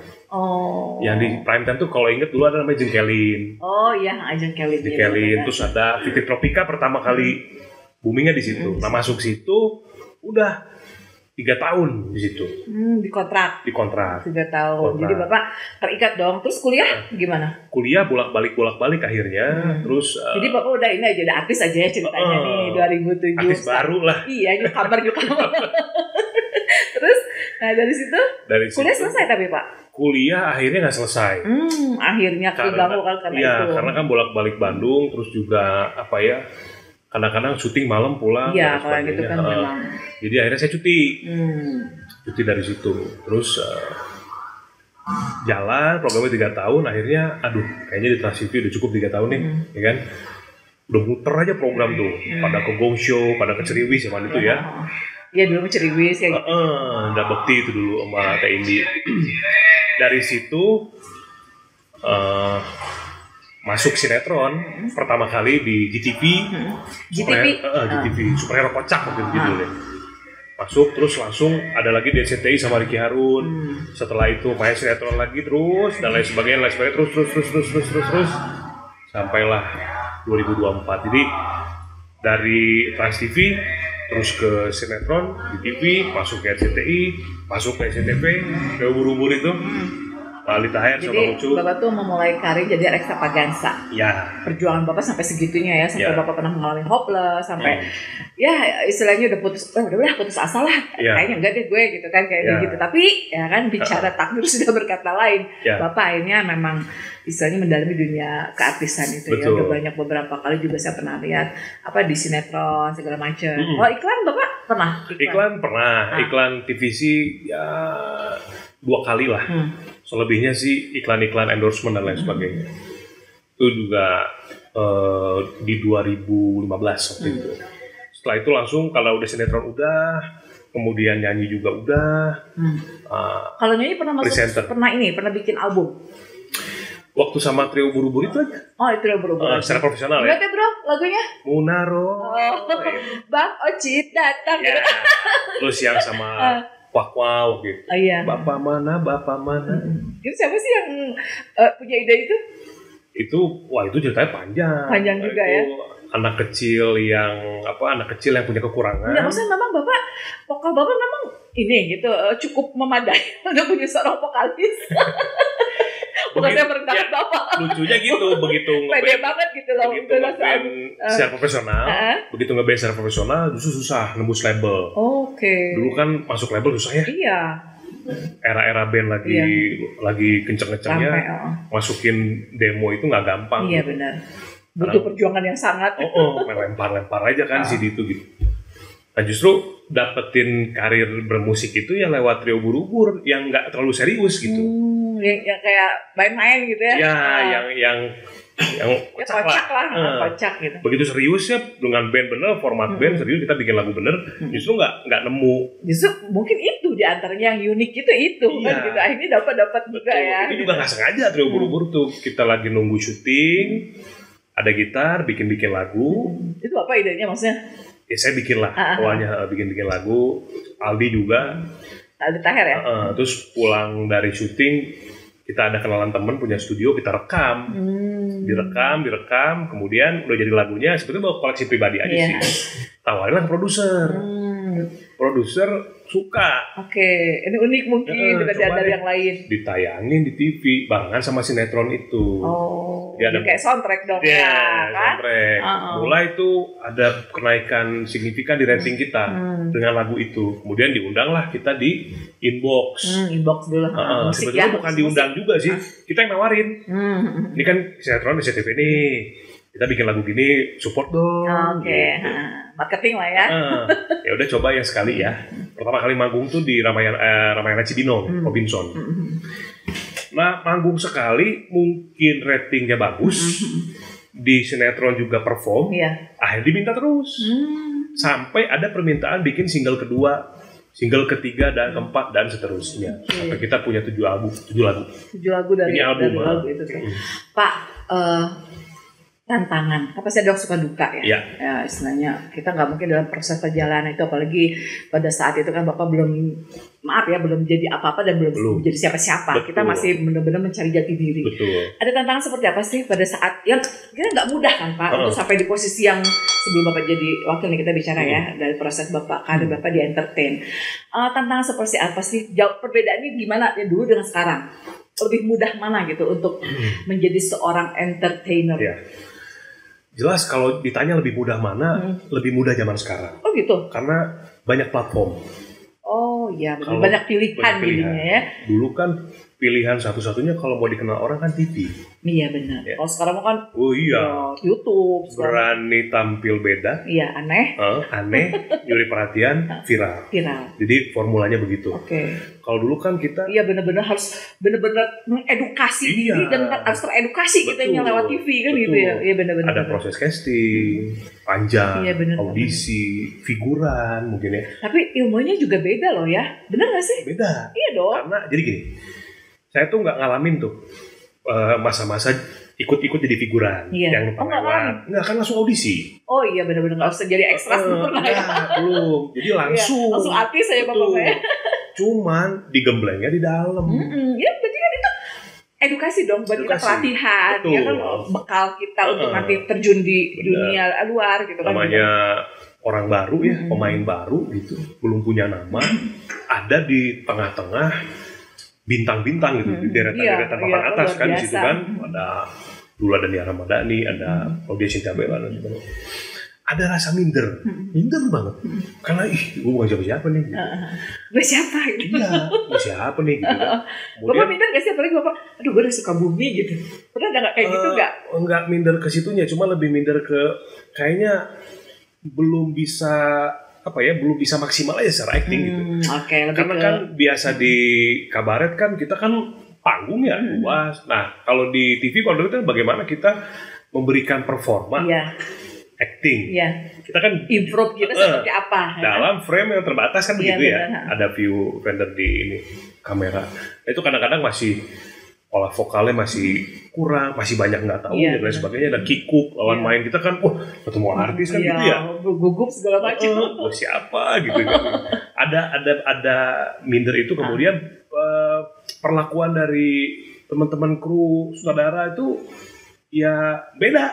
Yang di Prime Time tuh kalau inget dulu ada namanya Jengkelin. Oh iya, Jengkelin. Jengkelin, terus ada Fitri Tropika pertama kali boomingnya di situ. Nah masuk situ udah 3 tahun di situ. Dikontrak. 3 tahun. Jadi Bapak terikat dong. Terus kuliah gimana? Kuliah bolak-balik akhirnya. Terus jadi Bapak udah ini aja, udah artis aja ya ceritanya nih 2007. Artis baru lah. Iya, newcomer. Terus dari situ kuliah selesai tapi Pak? Kuliah akhirnya nggak selesai. Akhirnya keganggu karena itu. Iya, karena kan bolak-balik Bandung, terus juga apa ya? Kadang-kadang syuting malam pulang. Iya, kalau gitu kan memang. Jadi akhirnya saya cuti. Cuti dari situ. Terus jalan programnya 3 tahun. Akhirnya, kayaknya di Trans TV udah cukup 3 tahun nih, ya kan? Udah muter aja program tuh. Pada ke Gong Show, pada ke Ceriwis zaman itu ya. Iya dulu Ceriwis ya. Udah Bekti itu dulu sama Teh Indi. Dari situ masuk sinetron pertama kali di GTV. GTV Superhero Kocak waktu itu judulnya. Masuk terus langsung ada lagi di SCTI sama Ricky Harun. Setelah itu main sinetron lagi terus dan lain sebagainya terus sampailah 2024. Jadi dari Trans TV terus ke sinetron di TV, masuk ke RCTI, masuk ke SCTV, ke ubur-ubur itu. Aldi Taher sama Lucu. Jadi Bapak tuh memulai karir jadi Reksapagansa. Ya. Perjuangan Bapak sampai segitunya ya, sampai Bapak pernah mengalami hopeless, sampai ya istilahnya udah putus asa lah. Kayaknya enggak deh gue gitu kan kayak gitu. Tapi ya kan bicara takdir sudah berkata lain. Bapak akhirnya memang istilahnya mendalami dunia keartisan itu. Betul. Ya. Udah banyak beberapa kali juga saya pernah lihat di sinetron segala macam. Iklan Bapak pernah? Iklan pernah. Iklan TVC ya 2 kali lah. Selebihnya sih iklan-iklan endorsement dan lain sebagainya. Itu juga di 2015 waktu itu. Setelah itu langsung kalau udah sinetron udah, kemudian nyanyi juga udah. Kalau nyanyi pernah pernah bikin album? Waktu sama trio Ubur-Ubur itu aja. Trio Ubur-Ubur. Secara profesional ya. Gimana bro lagunya? Munaro. Bang Ocit datang. Ya. Terus yang sama Wak gitu. Iya. Bapak mana? Itu siapa sih yang punya ide itu? Itu ceritanya panjang. Panjang juga ya. Anak kecil yang punya kekurangan. Ya, maksudnya memang vokal Bapak memang ini gitu cukup memadai untuk punya seorang vokalis. Bukan saya merendahkan Bapak. Lucunya gitu, begitu pede banget gitu loh. Begitu ngeband secara profesional, begitu ngeband secara profesional justru susah nembus label. Dulu kan masuk label susah ya. Iya. Era-era band lagi kenceng-kencengnya, masukin demo itu nggak gampang. Iya benar. Butuh perjuangan yang sangat. Lempar-lempar aja kan CD itu gitu. Nah justru dapetin karir bermusik itu ya lewat trio Ubur-Ubur yang nggak terlalu serius gitu. Yang kayak main-main gitu ya. Ya, yang kocak lah. Kocak gitu. Begitu seriusnya dengan band bener, format band serius kita bikin lagu bener, justru nggak nemu. Justru mungkin itu diantaranya yang unik itu kan gitu. Akhirnya dapat juga ya. Itu juga nggak sengaja trio Ubur-Ubur tuh kita lagi nunggu syuting, ada gitar, bikin lagu. Itu apa idenya maksudnya? Ya saya bikin lah awalnya bikin lagu. Aldi juga. Aldi Taher ya. Terus pulang dari syuting kita ada kenalan temen punya studio, kita rekam. Direkam, kemudian udah jadi lagunya sebetulnya bawa koleksi pribadi aja sih. Tawarin lah ke produser. Produser suka. Ini unik mungkin dari yang lain. Ditayangin di TV barengan sama sinetron itu. Jadi kayak soundtrack dong kan? Soundtrack. Mulai itu ada kenaikan signifikan di rating kita dengan lagu itu. Kemudian diundanglah kita di Inbox. Inbox dulu. Sebetulnya bukan diundang juga sih. Kita yang nawarin. Ini kan sinetron di CTV nih. Kita bikin lagu gini, support dong. Marketing lah ya. Ya udah coba yang sekali ya. Pertama kali manggung tuh di Ramayana Cibinong, Robinson. Nah, manggung sekali mungkin ratingnya bagus. Di sinetron juga perform. Akhirnya diminta terus. Sampai ada permintaan bikin single kedua, single ketiga dan keempat dan seterusnya. Sampai kita punya 7 lagu. 7 lagu dari album itu. Pak, tantangan, apa sih, ada suka duka ya? Ya. Ya, istilahnya kita nggak mungkin dalam proses perjalanan itu, apalagi pada saat itu kan Bapak belum, maaf ya, belum jadi apa-apa dan belum menjadi siapa-siapa. Kita masih benar-benar mencari jati diri. Betul. Ada tantangan seperti apa sih pada saat yang kita nggak mudah kan Pak untuk sampai di posisi yang sebelum Bapak jadi wakil nih kita bicara ya, dari proses Bapak, karir Bapak di entertain. Tantangan seperti apa sih? Perbedaannya gimana ya dulu dengan sekarang? Lebih mudah mana gitu untuk menjadi seorang entertainer? Ya. Jelas kalau ditanya lebih mudah mana, lebih mudah zaman sekarang. Oh gitu? Karena banyak platform. Oh iya, banyak pilihan jadinya ya. Dulu kan pilihan satu-satunya kalau mau dikenal orang kan TV. Iya benar. Ya. Kalau sekarang kan YouTube. Berani tampil beda. Iya, aneh. Nyuri perhatian, viral. Jadi formulanya begitu. Oke. Kalau dulu kan kita benar-benar harus benar-benar mengedukasi diri dan harus teredukasi kita yang lewat TV kan gitu ya. Iya benar-benar. Ada proses casting, panjang, audisi, figuran mungkin ya. Tapi ilmunya juga beda loh ya. Benar nggak sih? Beda. Iya dong. Karena jadi gini. Saya tuh nggak ngalamin tuh masa-masa ikut-ikut jadi figuran yang numpang lewat. Nggak, kan langsung audisi. Oh iya benar-benar nggak usah jadi ekstra belum. Jadi langsung. Langsung artis saya Bapak. Cuman digemblengnya di dalam. Ya berarti kan itu edukasi dong buat kita, pelatihan. Ya kan bekal kita untuk nanti terjun di dunia luar gitu kan. Namanya orang baru ya, pemain baru gitu, belum punya nama, ada di tengah-tengah bintang-bintang gitu, di deretan-deretan papan atas kan, di situ kan ada Dula Dania Ramadhani, ada Claudia Cynthia Bella dan sebagainya. Ada rasa minder banget, karena gue bukan siapa-siapa nih. Gue siapa gitu? Iya, gue siapa nih gitu kan. Bapak minder gak sih, apalagi Bapak, aduh gue udah suka bumi gitu. Pernah ada nggak kayak gitu nggak? Enggak minder ke situnya, cuma lebih minder ke kayaknya belum bisa maksimal aja secara acting gitu. Karena kan biasa di kabaret kan kita kan panggung ya luas. Nah kalau di TV kalau itu bagaimana kita memberikan performa acting. Kita kan improve kita seperti apa? Dalam frame yang terbatas kan begitu ya. Ada view vendor di ini kamera. Itu kadang-kadang masih olah vokalnya masih kurang, masih banyak nggak tahu dan lain sebagainya. Ada kikuk lawan main kita kan, ketemu artis kan gitu ya, gugup segala macam. Siapa gitu kan. Ada minder itu, kemudian perlakuan dari teman-teman kru sutradara itu ya beda.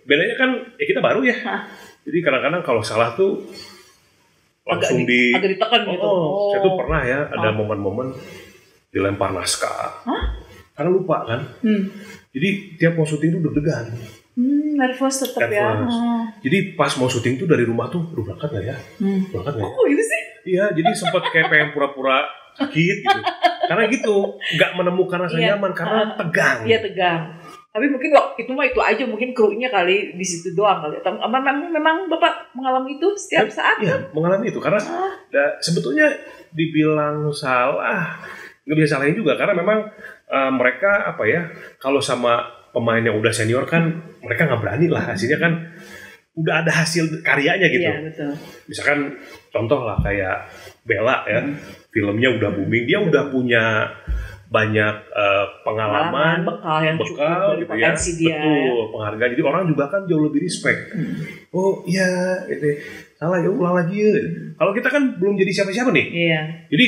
Bedanya kan kita baru ya. Jadi kadang-kadang kalau salah tuh langsung agak ditekan gitu. Saya tuh pernah ya ada momen-momen dilempar naskah, karena lupa kan. Jadi tiap mau syuting tuh deg-degan. Nervous tetap ya. Jadi pas mau syuting tuh dari rumah tuh, berangkat nggak ya? Berangkat nggak? Oh gitu sih? Iya, jadi sempat kayak pengen pura-pura sakit gitu. Karena gitu, nggak menemukan rasa nyaman karena tegang. Iya tegang. Tapi mungkin itu aja, mungkin krunya kali di situ doang kali. Memang Bapak mengalami itu setiap saat? Iya, mengalami itu karena sebetulnya dibilang salah. Nggak bisa salahin juga karena memang mereka kalau sama pemain yang udah senior kan mereka nggak berani lah, hasilnya kan udah ada hasil karyanya gitu. Iya, betul. Misalkan contoh lah kayak Bella ya, filmnya udah booming, dia udah punya banyak pengalaman, bekal yang cukup gitu ya, betul, penghargaan. Jadi orang juga kan jauh lebih respect. Oh iya, gitu. Salah ya ulang lagi ya. Kalau kita kan belum jadi siapa-siapa nih. Iya. Jadi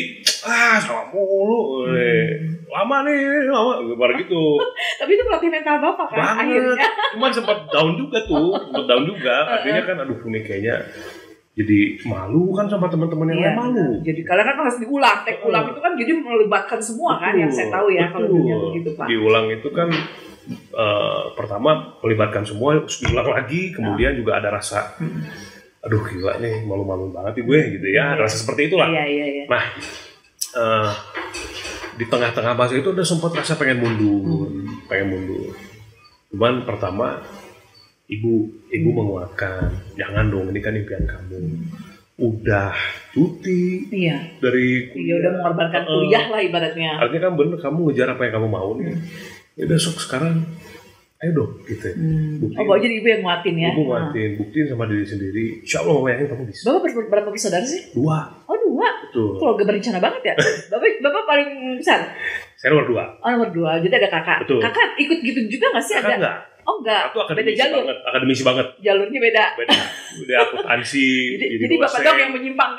sama mulu, lama baru gitu. Tapi itu pelatih mental Bapak kan akhirnya. Cuman sempat down juga tuh, Artinya kan aduh ini kayaknya jadi malu kan sama teman-teman yang lain, malu. Jadi kalian kan harus diulang, ulang itu kan jadi melibatkan semua kan yang saya tahu ya kalau dunia begitu Pak. Diulang itu kan pertama melibatkan semua, terus diulang lagi, kemudian juga ada rasa aduh gila nih malu-malu banget nih gue gitu ya, rasa seperti itulah. Iya. Nah di tengah-tengah masa itu udah sempat rasa pengen mundur. Cuman pertama ibu menguatkan, jangan dong, ini kan impian kamu. Udah cuti dari kuliah. Iya, udah mengorbankan kuliah lah ibaratnya. Artinya kan bener kamu ngejar apa yang kamu mau nih. Ya udah sok sekarang ayo dong gitu. Jadi ibu yang nguatin ya? Ibu nguatin, buktiin sama diri sendiri. Insya Allah mama yakin kamu bisa. Bapak berapa bersaudara sih? 2. Oh 2? Betul. Keluarga berencana banget ya? Bapak paling besar? Saya nomor 2. Oh nomor 2, jadi ada kakak. Betul. Kakak ikut gitu juga nggak sih? Kakak enggak. Oh enggak, Itu akademisi banget, akademisi banget. Jalurnya beda. Udah akuntansi. Jadi bapak dong yang menyimpang.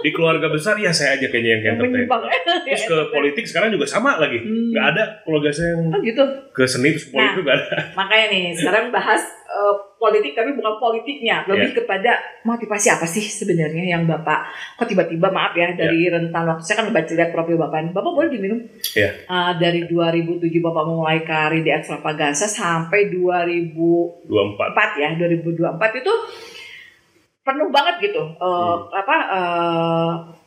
Di keluarga besar ya saya aja kayaknya yang menyimpang. Terus ke politik sekarang juga sama lagi. Nggak ada keluarga saya yang gitu. Ke seni terus politik nggak ada. Makanya nih sekarang bahas politik tapi bukan politiknya, lebih kepada motivasi apa sih sebenarnya yang bapak kok tiba-tiba maaf ya dari rentan waktu saya kan baca lihat profil bapak boleh diminum dari 2007 bapak mulai karir di Extravaganza sampai 2024 ya 2024 itu penuh banget gitu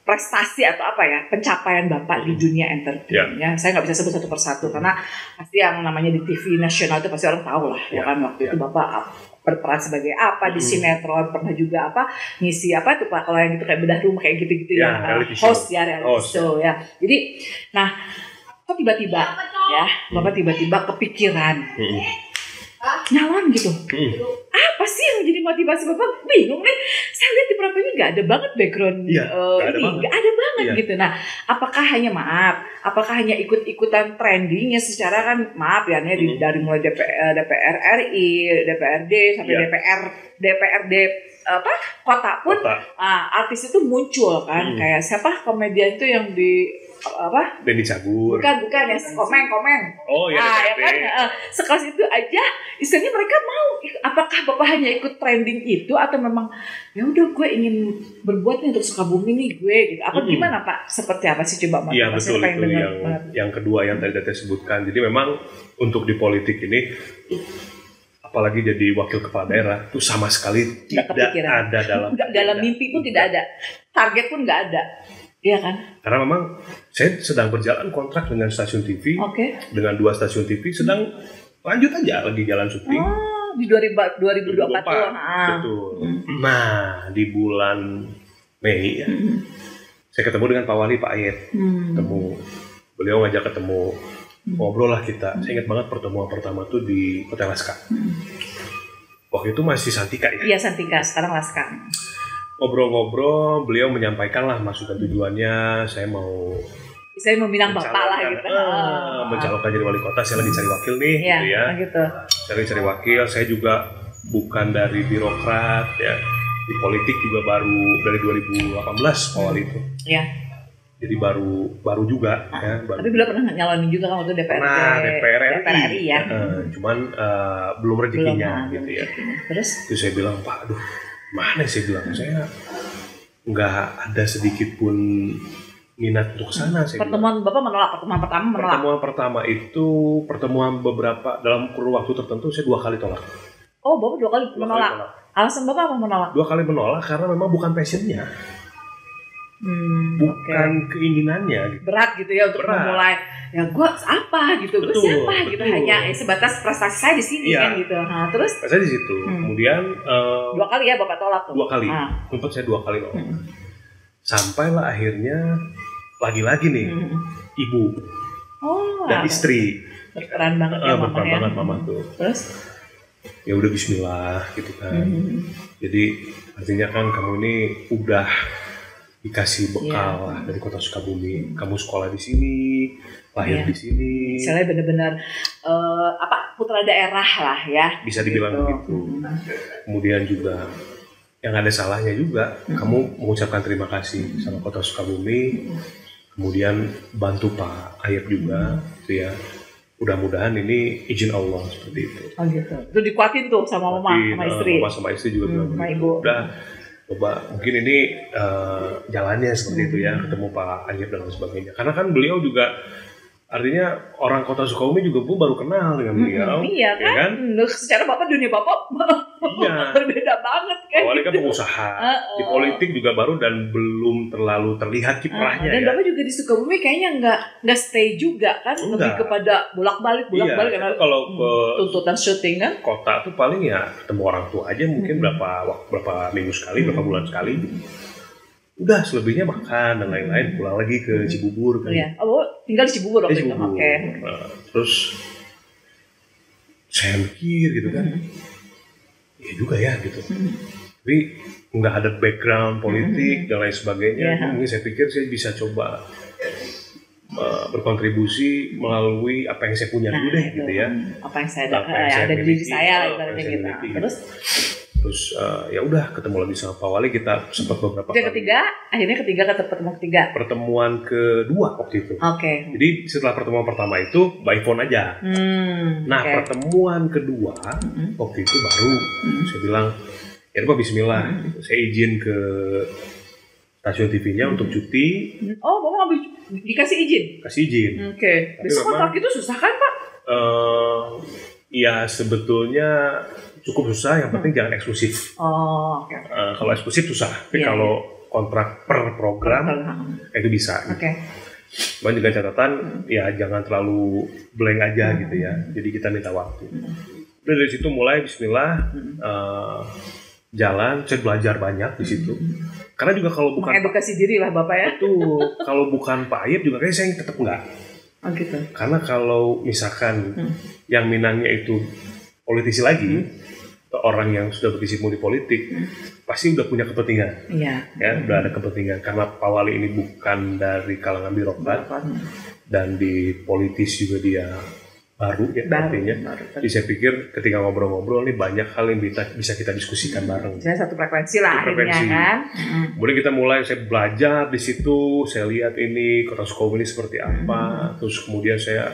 prestasi atau apa ya pencapaian bapak di dunia entertain ya saya nggak bisa sebut satu persatu karena pasti yang namanya di TV nasional itu pasti orang tahu lah ya kan waktu itu bapak berperan sebagai apa di sinetron pernah juga ngisi apa tuh Pak kalau yang itu kayak bedah rumah kayak gitu-gitu host reality show ya jadi nah kok tiba-tiba ya bapak tiba-tiba kepikiran nyalon gitu apa sih yang jadi motivasi bapak bingung nih saya lihat di profilnya nggak ada banget background nggak ada banget gitu nah apakah hanya ikut-ikutan trendingnya secara kan maaf ya nih dari mulai DPR RI DPRD sampai DPRD kota pun artis itu muncul kan kayak siapa komedian itu yang di Denny Cagur bukan ya komen ya kan sekelas itu aja istilahnya mereka mau apakah bapak hanya ikut trending itu atau memang ya udah gue ingin berbuat nih untuk Sukabumi nih gue gitu apa gimana Pak seperti apa sih coba iya betul itu yang kedua yang tadi saya sebutkan jadi memang untuk di politik ini apalagi jadi wakil kepala daerah itu sama sekali tidak ada dalam mimpi pun tidak ada target pun nggak ada. Iya kan? Karena memang saya sedang berjalan kontrak dengan stasiun TV, dengan 2 stasiun TV, sedang lanjut aja lagi jalan syuting. Di 2024 tuh. Betul. Nah, di bulan Mei ya, saya ketemu dengan Pak Wali, Pak Ayet. Beliau ngajak ketemu, ngobrol lah kita. Saya ingat banget pertemuan pertama tuh di Hotel Laska. Waktu itu masih Santika ya? Iya Santika, sekarang Laska. Ngobrol-ngobrol, beliau menyampaikan lah maksud dan tujuannya saya mau minang bapak lah gitu. Mencalonkan jadi wali kota, saya lagi cari wakil nih gitu ya. Cari wakil, saya juga bukan dari birokrat ya. Di politik juga baru dari 2018 awal itu. Iya. Jadi baru juga ya. Tapi beliau pernah nyalonin juga kan waktu DPR RI ya. Cuman belum rezekinya gitu ya. Terus saya bilang, Pak, aduh mana saya bilang saya nggak ada sedikit pun minat untuk sana. Pertemuan bapak menolak pertemuan pertama itu pertemuan beberapa dalam kurun waktu tertentu saya 2 kali tolak. Oh bapak 2 kali menolak. Alasan bapak apa menolak? 2 kali menolak karena memang bukan passionnya. Bukan keinginannya gitu. Berat gitu ya untuk memulai ya gue apa gitu gue siapa gitu hanya sebatas prestasi saya di sini kan gitu terus saya di situ kemudian 2 kali ya bapak tolak tuh 2 kali untuk saya 2 kali tolak sampailah akhirnya lagi-lagi nih ibu dan istri berperan banget ya berperan banget mama tuh terus ya udah bismillah gitu kan jadi artinya kan kamu ini udah dikasih bekal lah dari kota Sukabumi. Kamu sekolah di sini, lahir di sini. Misalnya benar-benar putra daerah lah ya. Bisa dibilang begitu. Kemudian juga yang ada salahnya juga, kamu mengucapkan terima kasih sama kota Sukabumi. Kemudian bantu Pak Ayep juga, gitu ya. Mudah-mudahan ini izin Allah seperti itu. Oh gitu. Itu dikuatin tuh sama mama, sama istri. Mama sama istri juga bilang sama ibu. Udah. Coba mungkin ini jalannya seperti itu ya ketemu Pak Ayep dan sebagainya karena kan beliau juga artinya orang kota Sukabumi juga baru kenal dengan beliau iya kan? Secara bapak dunia bapak berbeda banget kan awalnya kan pengusaha di politik juga baru dan belum terlalu terlihat kiprahnya dan bapak juga di Sukabumi kayaknya nggak stay juga kan lebih kepada bolak-balik karena kalau ke tuntutan syuting kan kota tuh paling ya ketemu orang tua aja mungkin berapa minggu sekali berapa bulan sekali udah selebihnya makan dan lain-lain pulang lagi ke Cibubur kan tinggal di Cibubur waktu itu terus saya mikir gitu kan ya juga ya gitu tapi nggak ada background politik dan lain sebagainya ini saya pikir saya bisa coba berkontribusi melalui apa yang saya punya dulu deh gitu ya. Apa yang saya ada di diri saya gitu. Terus ya udah ketemu lagi sama Pak Wali, kita sempat beberapa kali. Akhirnya pertemuan ketiga. Pertemuan kedua waktu itu. Oke. Jadi setelah pertemuan pertama itu by phone aja. Pertemuan kedua waktu itu baru saya bilang, ya Pak Bismillah, saya izin ke stasiun TV-nya untuk cuti. Oh, Bapak dikasih izin? Kasih izin. Oke. Besok kontrak itu susah kan Pak? Ya sebetulnya cukup susah, yang penting jangan eksklusif. Oh, okay. Kalau eksklusif susah, tapi kalau kontrak per program itu bisa. Oke. Cuman juga catatan ya jangan terlalu blank aja gitu ya. Jadi kita minta waktu. Udah dari situ mulai Bismillah jalan, saya belajar banyak di situ. Karena juga kalau bukan edukasi diri lah Bapak ya. Itu kalau bukan Pak Ayep juga kayaknya saya tetap enggak. Oh gitu. Karena kalau misalkan yang minangnya itu politisi lagi, orang yang sudah berkecimpung di politik, pasti udah punya kepentingan. Iya. Ya, udah ada kepentingan. Karena Pak Wali ini bukan dari kalangan birokrat, dan di politis juga dia baru ya artinya. Jadi saya pikir ketika ngobrol-ngobrol nih banyak hal yang bisa kita diskusikan bareng. Saya satu frekuensi lah akhirnya kan. Kemudian kita mulai, saya belajar di situ, saya lihat ini Kota Sukabumi ini seperti apa, terus kemudian saya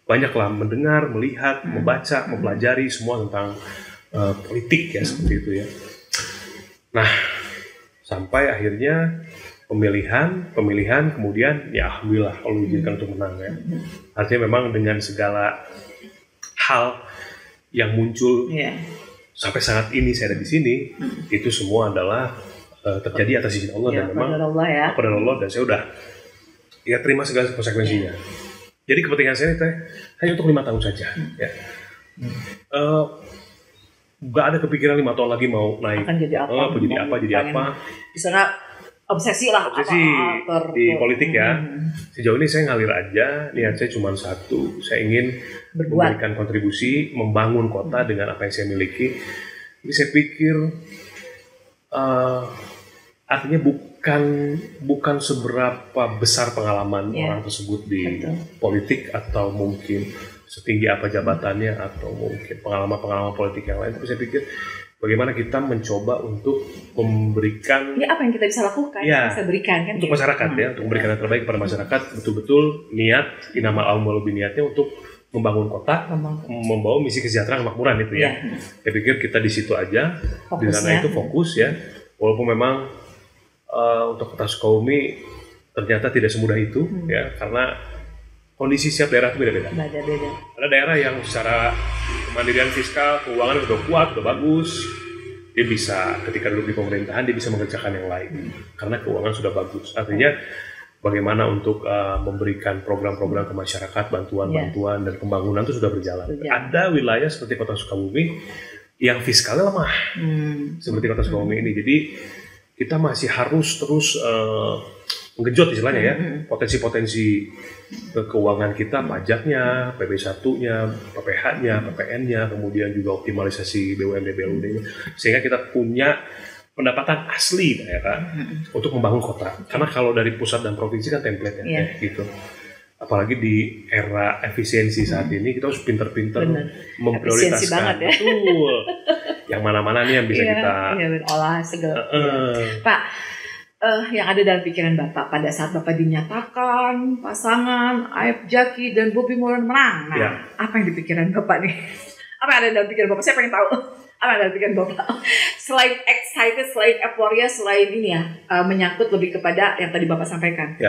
banyaklah mendengar, melihat, membaca, mempelajari semua tentang politik ya seperti itu ya. Nah, sampai akhirnya pemilihan kemudian ya alhamdulillah Allah izinkan untuk menang ya. Artinya memang dengan segala hal yang muncul sampai saat ini saya ada di sini, itu semua adalah terjadi atas izin Allah dan memang pada Allah, dan saya udah ya terima segala konsekuensinya. Jadi kepentingan saya itu hanya untuk 5 tahun saja ya. Gak ada kepikiran 5 tahun lagi mau naik. Akan jadi apa? Jadi apa? Di sana obsesi di politik ya. Sejauh ini saya ngalir aja. Niat saya cuma satu. Saya ingin memberikan kontribusi, membangun kota dengan apa yang saya miliki. Jadi saya pikir artinya bukan seberapa besar pengalaman orang tersebut di politik atau mungkin setinggi apa jabatannya atau mungkin pengalaman politik yang lain, tapi saya pikir bagaimana kita mencoba untuk memberikan apa yang kita bisa lakukan, bisa berikan kan untuk masyarakat ya, untuk memberikan yang terbaik kepada masyarakat, betul-betul niat inamal aumul niatnya untuk membangun kota, membawa misi kesejahteraan kemakmuran itu ya. Saya pikir kita di situ aja, di sana itu fokus ya, walaupun memang untuk Kota Sukabumi ternyata tidak semudah itu ya, karena kondisi setiap daerah itu beda-beda. Ada daerah yang secara kemandirian fiskal, keuangan udah kuat, udah bagus. Dia bisa ketika duduk di pemerintahan dia bisa mengerjakan yang lain karena keuangan sudah bagus. Artinya bagaimana untuk memberikan program-program ke masyarakat, bantuan-bantuan dan pembangunan itu sudah berjalan. Ada wilayah seperti Kota Sukabumi yang fiskalnya lemah, seperti Kota Sukabumi ini. Jadi kita masih harus terus menggenjot istilahnya ya, potensi-potensi keuangan kita, pajaknya, PP1-nya, PPH-nya, PPN-nya, kemudian juga optimalisasi BUMD, BLUD-nya, sehingga kita punya pendapatan asli daerah untuk membangun kota. Karena kalau dari pusat dan provinsi kan template-nya gitu. Apalagi di era efisiensi saat ini, kita harus pinter-pinter memprioritaskan. Betul. Yang mana-mana nih yang bisa kita olah segala. Pak, yang ada dalam pikiran Bapak pada saat Bapak dinyatakan pasangan Ayep Jaki dan Bobi Moran menang, apa yang di pikiran Bapak nih? Apa yang ada dalam pikiran Bapak? Saya pengen tahu. Apa yang ada dalam pikiran Bapak? Selain excited, selain euforia, selain ini ya, menyangkut lebih kepada yang tadi Bapak sampaikan.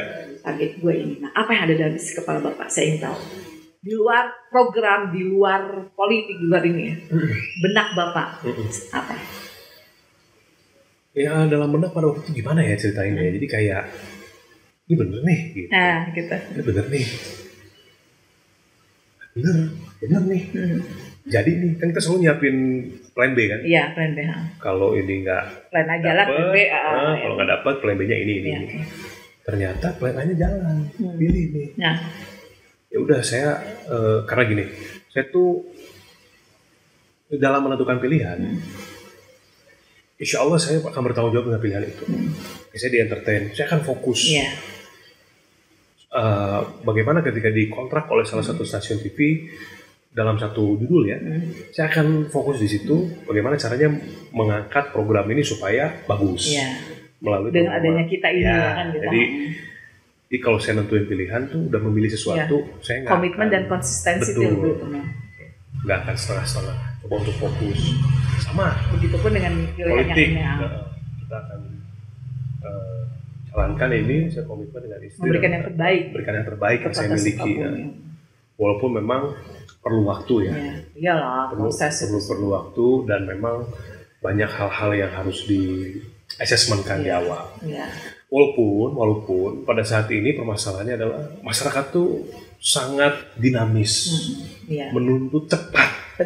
Target gue ini. Nah, apa yang ada dalam isi kepala Bapak? Saya ingin tahu. Di luar program, di luar politik, di luar ini ya. Benak Bapak apa? Ya dalam benak pada waktu itu gimana ya ceritainnya, jadi kayak ini bener nih gitu. Gitu. Ini bener nih. Bener nih. Jadi nih, kan kita selalu nyiapin plan B kan? Iya, plan B. Kalau ini nggak plan A jalan, plan B. Kalau nggak dapat, plan B-nya ini. Okay. Ternyata plan A-nya jalan, pilih nih. Ya udah saya, karena gini, saya tuh dalam menentukan pilihan, insya Allah saya akan bertanggung jawab dengan pilihan itu. Saya di entertain, saya akan fokus. bagaimana ketika dikontrak oleh salah satu stasiun TV dalam satu judul ya, saya akan fokus di situ bagaimana caranya mengangkat program ini supaya bagus melalui dengan adanya kita ini kan kita. Jadi kalau saya nentuin pilihan tuh udah memilih sesuatu, saya nggak komitmen dan konsistensi itu nggak akan setengah-setengah, coba untuk fokus sama. Begitupun dengan politik, kita akan jalankan ini, saya komitmen dengan istri memberikan yang terbaik yang saya miliki walaupun memang perlu waktu ya. Iyalah, perlu waktu dan memang banyak hal-hal yang harus di assessment-kan di awal. Walaupun pada saat ini permasalahannya adalah masyarakat tuh sangat dinamis, menuntut cepat.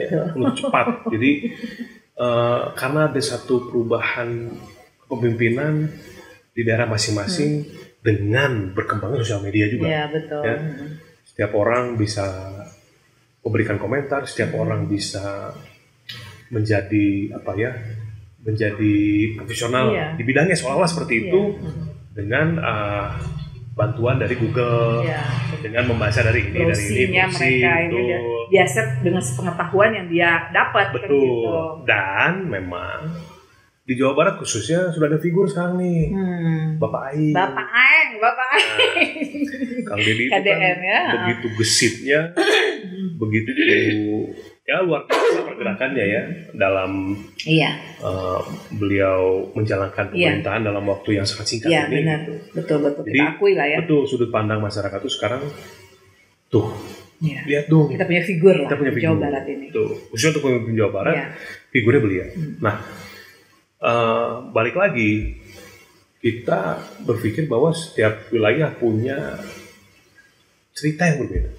Jadi karena ada satu perubahan kepemimpinan di daerah masing-masing dengan berkembangnya sosial media juga. Setiap orang bisa memberikan komentar, setiap orang bisa menjadi menjadi profesional di bidangnya seolah-olah seperti itu dengan bantuan dari Google, dengan membaca dari ini mereka ini biasa dengan pengetahuan yang dia dapat. Betul. Gitu. Dan memang di Jawa Barat khususnya sudah ada figur sekarang nih, Bapak Aing. Kang Deddy itu kan begitu gesitnya, begitu luar biasa pergerakannya ya dalam beliau menjalankan pemerintahan dalam waktu yang sangat singkat ini. Benar. Betul. Jadi, kita akui lah ya. Betul, sudut pandang masyarakat itu sekarang tuh. Lihat dong. Kita punya figur Jawa Barat ini. Tuh, khususnya untuk pemimpin Jawa Barat, figurnya beliau. Nah, balik lagi, kita berpikir bahwa setiap wilayah punya cerita yang berbeda.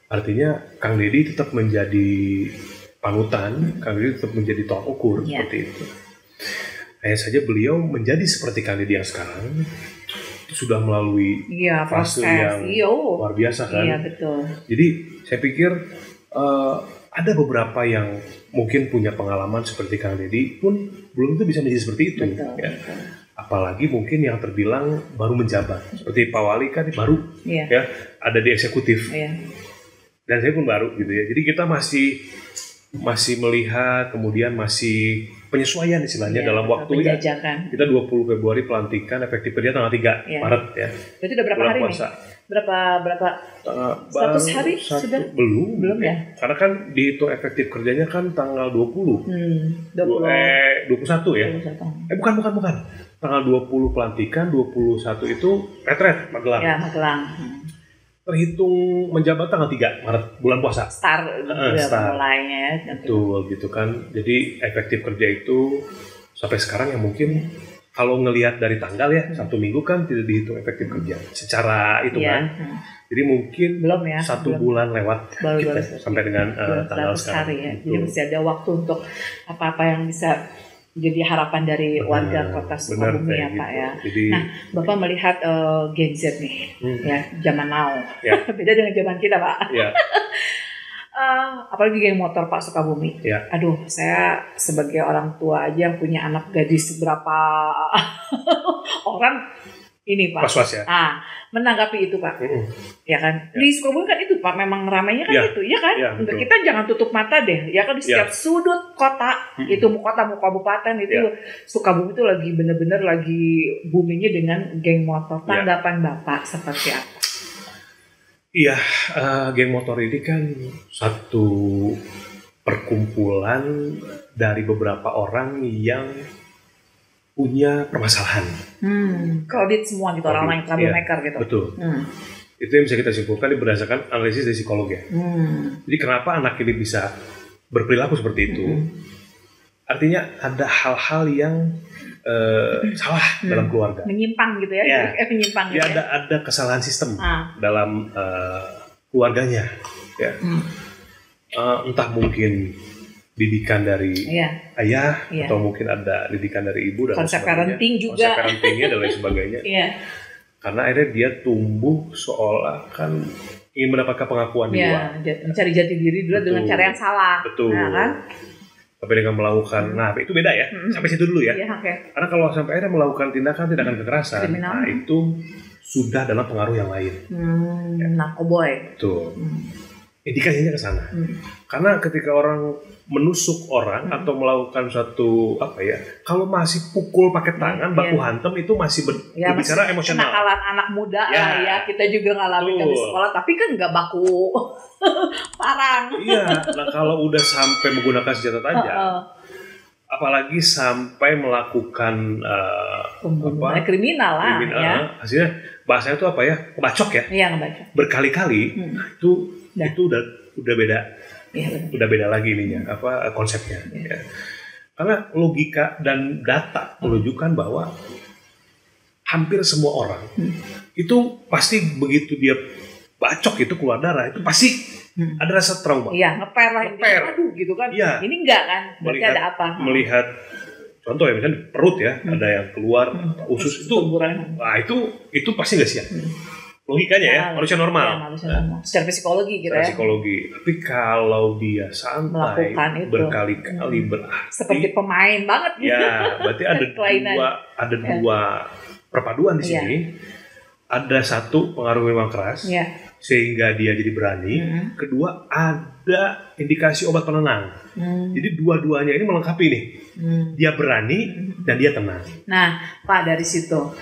Artinya Kang Deddy tetap menjadi panutan, Kang Deddy tetap menjadi tolak ukur seperti itu. Hanya saja beliau menjadi seperti Kang Deddy yang sekarang sudah melalui fase yang luar biasa kan. Betul. Jadi saya pikir ada beberapa yang mungkin punya pengalaman seperti Kang Deddy pun belum tentu bisa menjadi seperti itu. Betul. Apalagi mungkin yang terbilang baru menjabat seperti Pak Wali kan baru ada di eksekutif. Dan saya pun baru gitu ya. Jadi kita masih melihat, kemudian masih penyesuaian istilahnya dalam waktu ya. Kita 20 Februari pelantikan, efektif kerja tanggal 3 Maret ya. Berarti udah berapa hari puasa. Nih? Berapa 100 hari sudah? Belum ya. Karena kan dihitung efektif kerjanya kan tanggal 20. 21 ya. 21. Bukan. Tanggal 20 pelantikan, 21 itu retret Magelang. Magelang. Terhitung menjabat tanggal 3 Maret, bulan puasa. Start mulainya. Betul gitu kan. Jadi efektif kerja itu sampai sekarang yang mungkin kalau ngelihat dari tanggal ya, Sabtu Minggu kan tidak dihitung efektif kerja secara itu kan. Jadi mungkin belum ya, bulan lewat kita, sampai dengan tanggal sekarang. Jadi masih ada waktu untuk apa-apa yang bisa jadi harapan dari warga kota Sukabumi ya Pak ya. Jadi, nah Bapak melihat Gen Z nih ya, zaman now beda dengan zaman kita Pak. Apalagi geng motor Pak Sukabumi. Aduh, saya sebagai orang tua aja yang punya anak gadis berapa orang ini Pak. Was-was ya. Menanggapi itu Pak. Ya kan. Di Sukabumi kan itu Pak, memang ramainya kan itu, ya kan. Untuk kita jangan tutup mata deh. Ya kan di setiap sudut kota, itu kota mau kabupaten itu Sukabumi itu lagi bener-bener lagi boomingnya dengan geng motor. Tanggapan Bapak seperti apa? Iya, geng motor ini kan satu perkumpulan dari beberapa orang yang punya permasalahan. Crowded semua gitu, orang-orang yang troublemaker gitu. Betul. Itu yang bisa kita simpulkan berdasarkan analisis dari psikolog ya. Jadi kenapa anak ini bisa berperilaku seperti itu? Artinya ada hal-hal yang salah dalam keluarga. Menyimpang gitu ya. Menyimpang gitu ya. Ada kesalahan sistem dalam keluarganya. Ya. Entah mungkin didikan dari ayah atau mungkin ada didikan dari ibu dan konsep parenting juga. Konsep parentingnya dan lain sebagainya. Karena akhirnya dia tumbuh seolah kan ingin mendapatkan pengakuan di luar. Mencari jati diri dulu dengan cara yang salah. Betul. Nah, kan? Tapi dengan melakukan, itu beda ya. Sampai situ dulu ya. Karena kalau sampai akhirnya melakukan tindakan kekerasan, nah itu sudah dalam pengaruh yang lain. Narkoboy. Betul. Indikasinya ke sana. Karena ketika orang menusuk orang atau melakukan suatu kalau masih pukul pakai tangan, baku hantam itu masih berbicara emosional. Kenakalan anak muda lah ya, kita juga ngalamin di sekolah, tapi kan nggak baku parang. Iya, nah kalau udah sampai menggunakan senjata tajam, apalagi sampai melakukan pembunuhan kriminal lah ya. Hasilnya bahasanya itu ngebacok ya. Iya, ngebacok. Berkali-kali, itu udah beda. Ya, udah beda lagi ininya konsepnya. Ya. Karena logika dan data menunjukkan bahwa hampir semua orang itu pasti begitu dia bacok itu keluar darah itu pasti ada rasa trauma. Iya, ngeper lah. Aduh gitu kan. Ya. Ini enggak kan? Berarti ada apa? Melihat contoh ya misalnya perut ya, ada yang keluar usus itu. Nah, itu pasti nggak siap. Logikanya ya, manusia normal. Ya, manusia normal. Secara psikologi gitu ya. Psikologi. Tapi kalau dia santai, berkali-kali berarti seperti pemain banget. Ya, berarti ada dua perpaduan di sini. Ada satu pengaruh memang keras, sehingga dia jadi berani. Kedua, ada indikasi obat penenang. Jadi dua-duanya ini melengkapi nih. Dia berani dan dia tenang. Nah, Pak, dari situ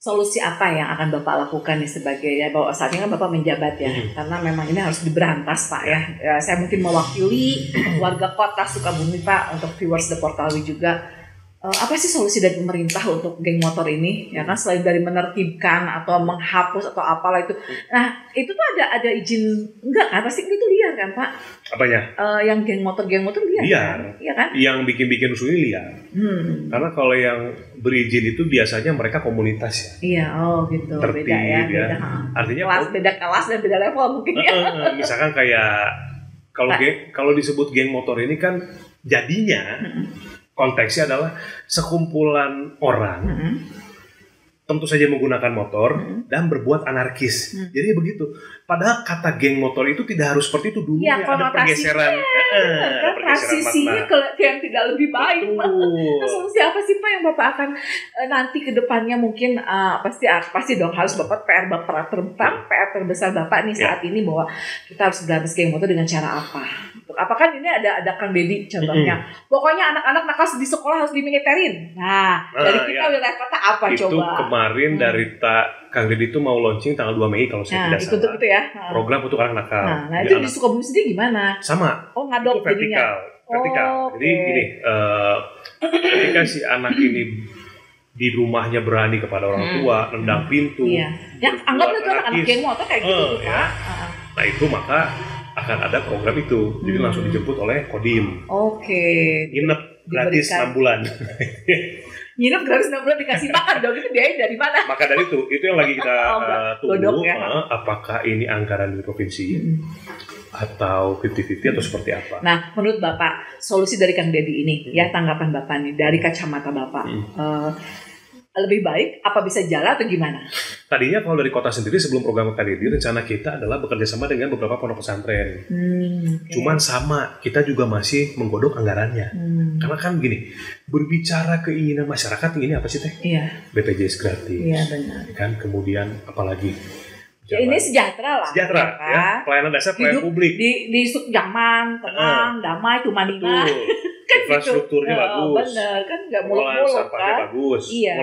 solusi apa yang akan Bapak lakukan nih sebagai bahwa saat ini kan Bapak menjabat ya, karena memang ini harus diberantas Pak ya. Saya mungkin mewakili warga kota Sukabumi Pak, untuk viewers The Portalwi juga. Apa sih solusi dari pemerintah untuk geng motor ini? Ya kan selain dari menertibkan atau menghapus atau apalah itu. Nah, itu tuh ada izin enggak kan? Pasti itu liar kan, Pak? Apanya? Yang geng motor liar. Kan? Iya kan? Yang bikin rusuh ini liar. Karena kalau yang berizin itu biasanya mereka komunitas ya. Iya, gitu. Tertib, beda ya. Beda. Artinya beda kelas dan beda level mungkin ya. Misalkan kayak kalau disebut geng motor ini kan jadinya konteksnya adalah sekumpulan orang tentu saja menggunakan motor dan berbuat anarkis. Jadi begitu. Padahal kata geng motor itu tidak harus seperti itu dulu ya, ada pergeseran. Transisinya ke yang tidak lebih baik. Nah, solusi apa sih Pak yang Bapak akan nanti ke depannya mungkin pasti dong harus Bapak PR terbesar Bapak nih saat ini bahwa kita harus berantas geng motor dengan cara apa? Apakah ini ada Kang Deddy contohnya? Pokoknya anak-anak nakal di sekolah harus dimiliterin. Nah, dari kita wilayah kota apa itu coba? Itu kemarin dari Kang Deddy itu mau launching tanggal 2 Mei kalau saya tidak salah. Itu ya. Program untuk anak nakal. Nah itu di Sukabumi sendiri gimana? Sama. Oh, ngadop vertikal. Jadi gini, ketika si anak ini di rumahnya berani kepada orang tua, nendang pintu. Iya. Ya, anggaplah itu anak geng motor kayak gitu Pak. Nah itu maka akan ada program itu. Jadi langsung dijemput oleh Kodim. Nginep gratis 6 bulan. Nginep gratis 6 bulan dikasih makan dong, itu biaya dari mana? Maka dari itu yang lagi kita tunggu ya. Apakah ini anggaran dari provinsi atau 50-50 atau seperti apa? Nah, menurut Bapak, solusi dari Kang Deddy ini, ya tanggapan Bapak nih dari kacamata Bapak, lebih baik apa bisa jalan atau gimana? Tadinya kalau dari kota sendiri sebelum program KDD rencana kita adalah bekerja sama dengan beberapa pondok pesantren. Cuman sama, kita juga masih menggodok anggarannya. Karena kan gini, berbicara keinginan masyarakat ini apa sih Teh? Iya. BPJS gratis. Iya benar. Kan kemudian apalagi? Ini sejahtera lah. Sejahtera ya. Pelayanan dasar, pelayanan publik. Di nyaman, tenang, damai, tumanina. Infrastrukturnya bagus. Benar, kan nggak muluk-muluk sampahnya kan? bagus. Iya.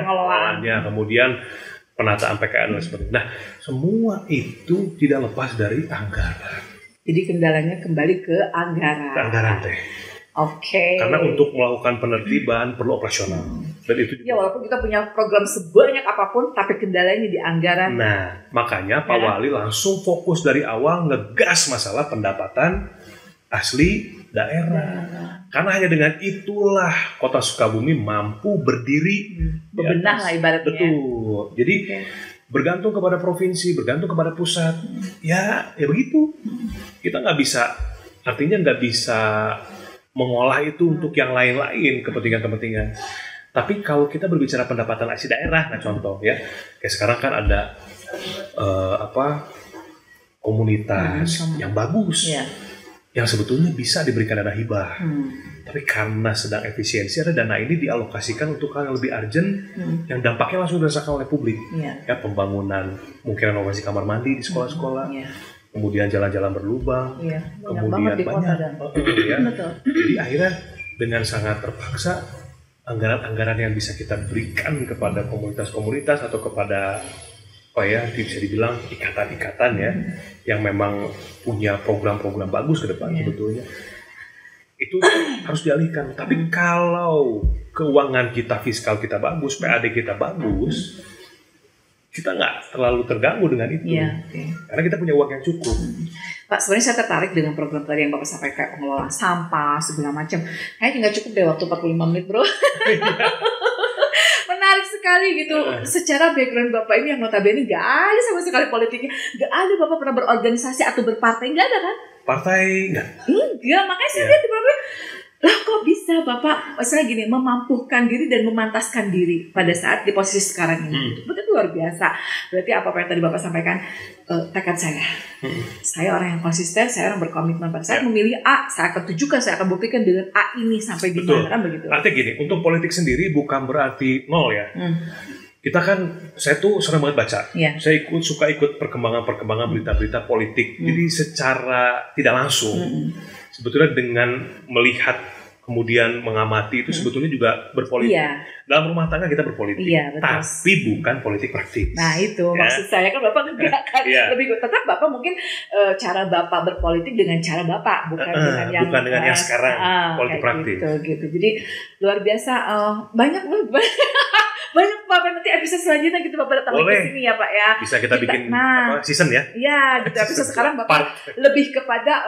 Pengelolaannya, kemudian penataan PKN dan sebagainya. Nah, semua itu tidak lepas dari anggaran. Jadi kendalanya kembali ke anggaran. Anggaran Teh. Karena untuk melakukan penertiban perlu operasional. Dan itu juga. Ya walaupun kita punya program sebanyak apapun, tapi kendalanya di anggaran. Nah, makanya Pak Wali langsung fokus dari awal ngegas masalah pendapatan asli daerah. Karena hanya dengan itulah Kota Sukabumi mampu berdiri. Bebenah lah ibaratnya. Betul. Jadi bergantung kepada provinsi, bergantung kepada pusat. Ya begitu. Kita nggak bisa mengolah itu untuk yang lain-lain, kepentingan-kepentingan. Tapi kalau kita berbicara pendapatan asli daerah, nah contoh ya, kayak sekarang kan ada komunitas yang bagus. yang sebetulnya bisa diberikan dana hibah. Tapi karena sedang efisiensi, ada dana ini dialokasikan untuk hal yang lebih urgent, yang dampaknya langsung dirasakan oleh publik. Ya, pembangunan, mungkin renovasi kamar mandi di sekolah-sekolah, kemudian jalan-jalan berlubang, kemudian banyak. Jadi akhirnya dengan sangat terpaksa, anggaran-anggaran yang bisa kita berikan kepada komunitas-komunitas atau kepada bisa dibilang ikatan-ikatan ya, yang memang punya program-program bagus ke depan sebetulnya, itu harus dialihkan. Tapi kalau keuangan kita, fiskal kita bagus, PAD kita bagus, kita nggak terlalu terganggu dengan itu, karena kita punya uang yang cukup. Pak, sebenarnya saya tertarik dengan program tadi yang Bapak sampaikan, pengelolaan sampah segala macam. Kayaknya nggak cukup deh waktu 45 menit, bro. Menarik sekali gitu. Secara background Bapak ini yang notabene nggak ada sama sekali politiknya, nggak ada Bapak pernah berorganisasi atau berpartai, nggak ada kan? Partai nggak? Enggak, makanya saya lihat di Bapak, lah kok bisa Bapak, misalnya gini, memampukan diri dan memantaskan diri pada saat di posisi sekarang ini. Betul luar biasa. Berarti apa yang tadi Bapak sampaikan, tekad saya. Saya orang yang konsisten, saya orang berkomitmen. Pada saat memilih A, saya akan tujukan, saya akan buktikan dengan A ini sampai di mana, kan begitu. Artinya gini, untuk politik sendiri bukan berarti nol ya. Kita kan, saya tuh sering banget baca. Saya suka ikut perkembangan berita-berita politik. Jadi secara tidak langsung, sebetulnya dengan melihat kemudian mengamati itu sebetulnya juga berpolitik. Dalam rumah tangga kita berpolitik, tapi bukan politik praktis. Nah itu maksud saya, kan Bapak enggak kan lebih tetap Bapak mungkin cara Bapak berpolitik dengan cara Bapak, bukan dengan yang sekarang politik praktis. Gitu. Jadi luar biasa, banyak Bapak, nanti episode selanjutnya gitu Bapak datang ke sini ya Pak ya. Bisa kita bikin season ya? Iya, gitu. Episode sekarang Bapak lebih kepada